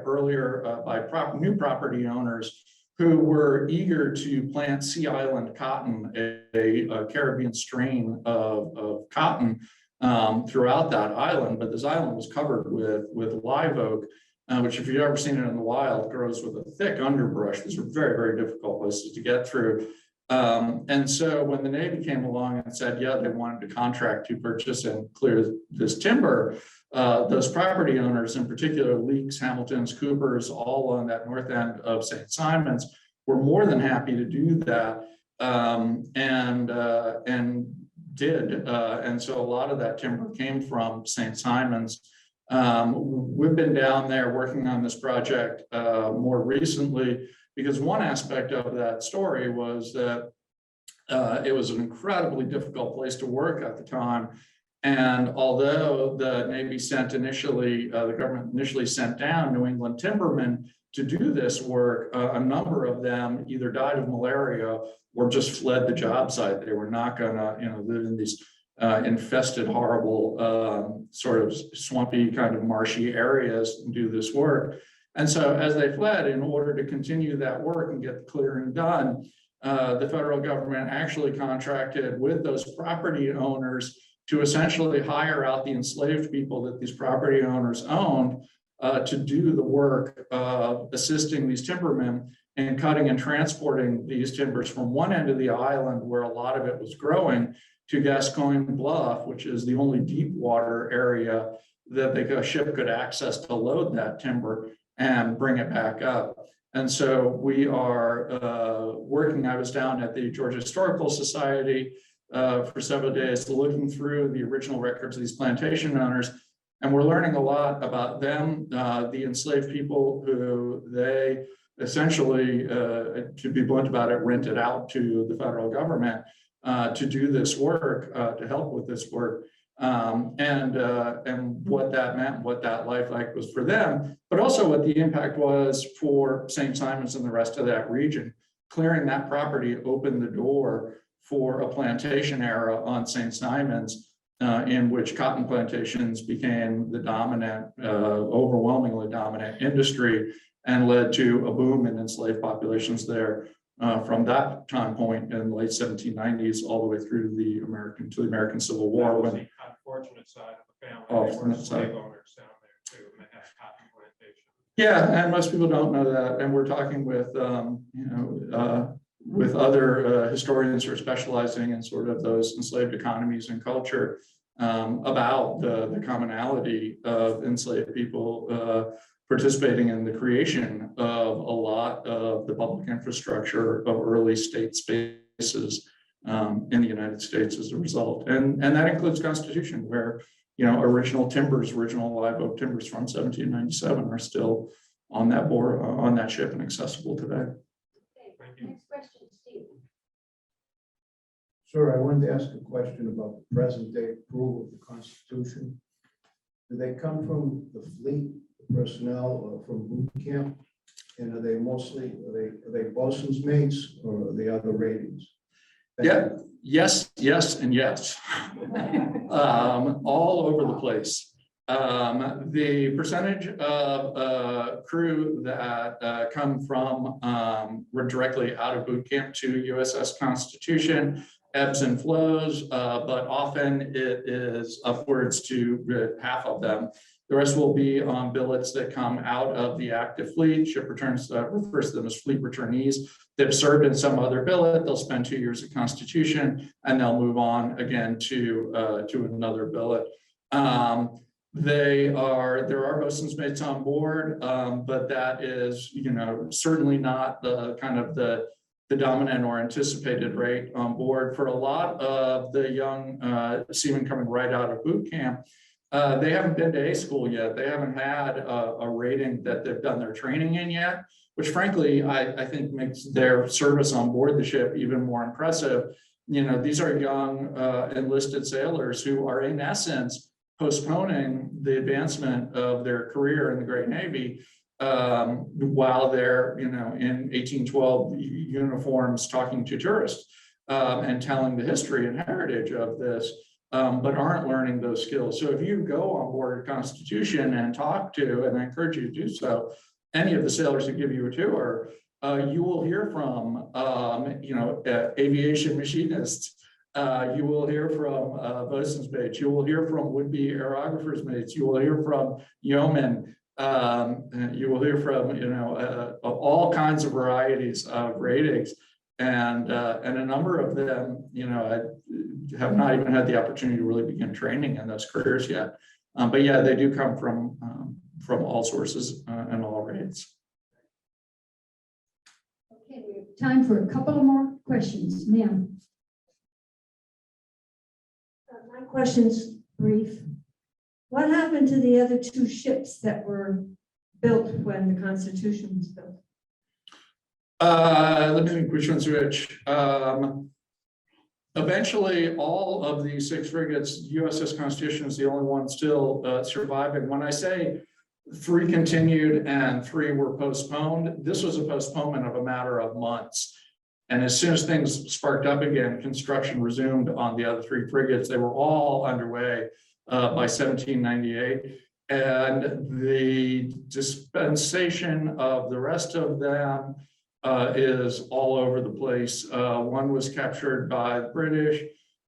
new property owners who were eager to plant Sea Island cotton, a Caribbean strain of cotton throughout that island. But this island was covered with live oak, which, if you've ever seen it in the wild, grows with a thick underbrush. These were very, very difficult places to get through. And so when the Navy came along and said, yeah, they wanted to contract to purchase and clear this timber, those property owners, in particular, Leakes, Hamiltons, Coopers, all on that north end of St. Simon's, were more than happy to do that, and did. And so a lot of that timber came from St. Simon's. We've been down there working on this project more recently, because one aspect of that story was that it was an incredibly difficult place to work at the time. And although the Navy sent initially, the government initially sent down New England timbermen to do this work, a number of them either died of malaria or just fled the job site. They were not gonna, live in these infested, horrible, sort of swampy, kind of marshy areas and do this work. And so as they fled, in order to continue that work and get the clearing done, the federal government actually contracted with those property owners to essentially hire out the enslaved people that these property owners owned to do the work of assisting these timbermen in cutting and transporting these timbers from one end of the island where a lot of it was growing to Gascoigne Bluff, which is the only deep water area that a ship could access to load that timber and bring it back up. And so we are working. I was down at the Georgia Historical Society for several days looking through the original records of these plantation owners. And we're learning a lot about them, the enslaved people who they essentially, to be blunt about it, rented out to the federal government to do this work, to help with this work. And what that meant, what that life like was for them, but also what the impact was for St. Simons and the rest of that region. Clearing that property opened the door for a plantation era on St. Simons, in which cotton plantations became the dominant, overwhelmingly dominant industry, and led to a boom in enslaved populations there from that time point in the late 1790s all the way through the American Civil War. That was when the unfortunate side of the family. Oh, They were that slave side. owners down there too, and they had cotton plantations. Yeah, and most people don't know that. And we're talking with, with other historians who are specializing in sort of those enslaved economies and culture about the commonality of enslaved people participating in the creation of a lot of the public infrastructure of early state spaces in the United States as a result. And that includes Constitution, where original timbers, original live oak timbers from 1797 are still on that board, on that ship and accessible today. Thank you. Next question, Steve. Sir, I wanted to ask a question about the present day approval of the Constitution. Do they come from the fleet, the personnel, or from boot camp? And are they mostly, are they bosun's mates, or are they other ratings? Yeah, yes, and yes. All over the place. The percentage of crew that come from directly out of boot camp to USS Constitution ebbs and flows, but often it is upwards to half of them. The rest will be on billets that come out of the active fleet. Ship returns refers to them as fleet returnees. They've served in some other billet. They'll spend 2 years at Constitution, and they'll move on again to another billet. There are bosun's mates on board, but that is, certainly not the kind of the dominant or anticipated rate on board. For a lot of the young seamen coming right out of boot camp, they haven't been to A school yet. They haven't had a rating that they've done their training in yet, which frankly, I think makes their service on board the ship even more impressive. These are young enlisted sailors who are in essence postponing the advancement of their career in the Great Navy while they're, in 1812 uniforms talking to tourists and telling the history and heritage of this. But aren't learning those skills. So if you go on board a Constitution and talk to, and I encourage you to do so, any of the sailors who give you a tour, you will hear from, aviation machinists. You will hear from bosun's mates. You will hear from would-be aerographers' mates. You will hear from yeomen. You will hear from, all kinds of varieties of ratings. And a number of them, I have not even had the opportunity to really begin training in those careers yet. But yeah, they do come from all sources and all rates. Okay, we have time for a couple of more questions, ma'am. My question's brief. What happened to the other two ships that were built when the Constitution was built? Let me think which one's which. Eventually, all of the 6 frigates, USS Constitution is the only one still surviving. When I say 3 continued and 3 were postponed, this was a postponement of a matter of months. And as soon as things sparked up again, construction resumed on the other 3 frigates. They were all underway by 1798. And the dispensation of the rest of them is all over the place. One was captured by the British.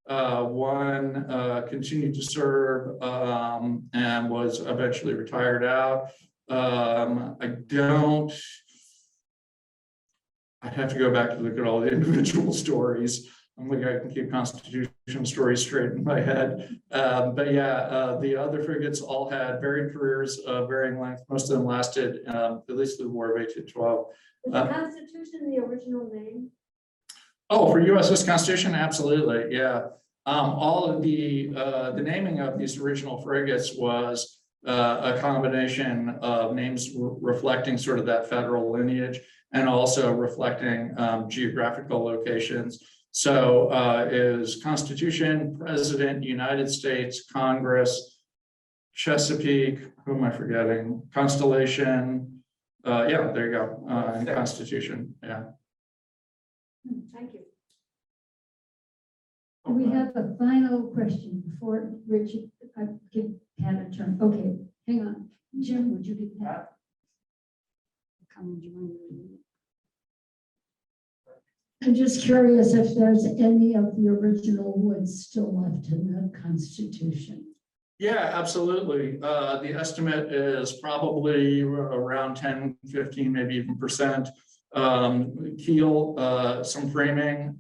One continued to serve and was eventually retired out. I'd have to go back to look at all the individual stories. I'm like, I can keep Constitution stories straight in my head. But yeah, the other frigates all had varied careers of varying length. Most of them lasted at least the War of 1812. Was the Constitution the original name? Oh, for USS Constitution, absolutely, yeah. All of the naming of these original frigates was a combination of names reflecting sort of that federal lineage and also reflecting geographical locations. So is Constitution, President, United States, Congress, Chesapeake, who am I forgetting? Constellation, yeah, there you go, and Constitution, yeah. Thank you. We have a final question before Richard, I give Pat a turn. Okay, hang on. Jim, would you give Pat? Come and join me. I'm just curious if there's any of the original woods still left in the Constitution. Yeah, absolutely. The estimate is probably around 10, 15, maybe even %. Keel, some framing,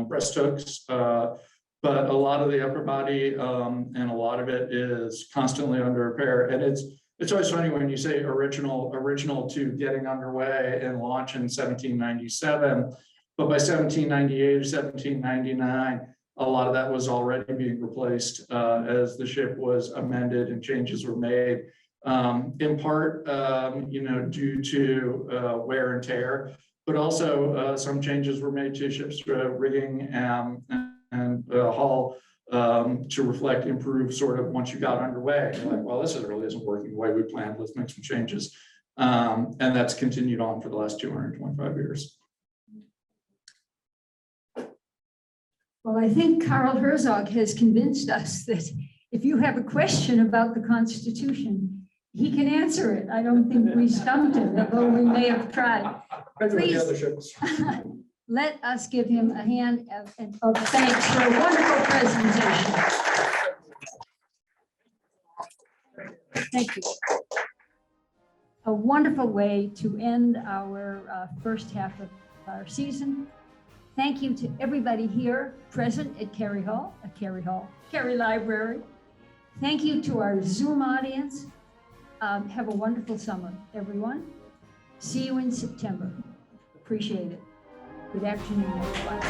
breast hooks, but a lot of the upper body and a lot of it is constantly under repair. And it's always funny when you say original to getting underway and launch in 1797, but by 1798 or 1799, a lot of that was already being replaced as the ship was amended and changes were made. In part, due to wear and tear, but also some changes were made to ships rigging and hull to reflect improved sort of once you got underway. You're like, well, this really isn't working the way we planned. Let's make some changes. And that's continued on for the last 225 years. Well, I think Carl Herzog has convinced us that if you have a question about the Constitution, he can answer it. I don't think we stumped him, although we may have tried. Please, let us give him a hand of thanks for a wonderful presentation. Thank you. A wonderful way to end our first half of our season. Thank you to everybody here present at Cary Library. Thank you to our Zoom audience. Have a wonderful summer, everyone. See you in September. Appreciate it. Good afternoon, everybody.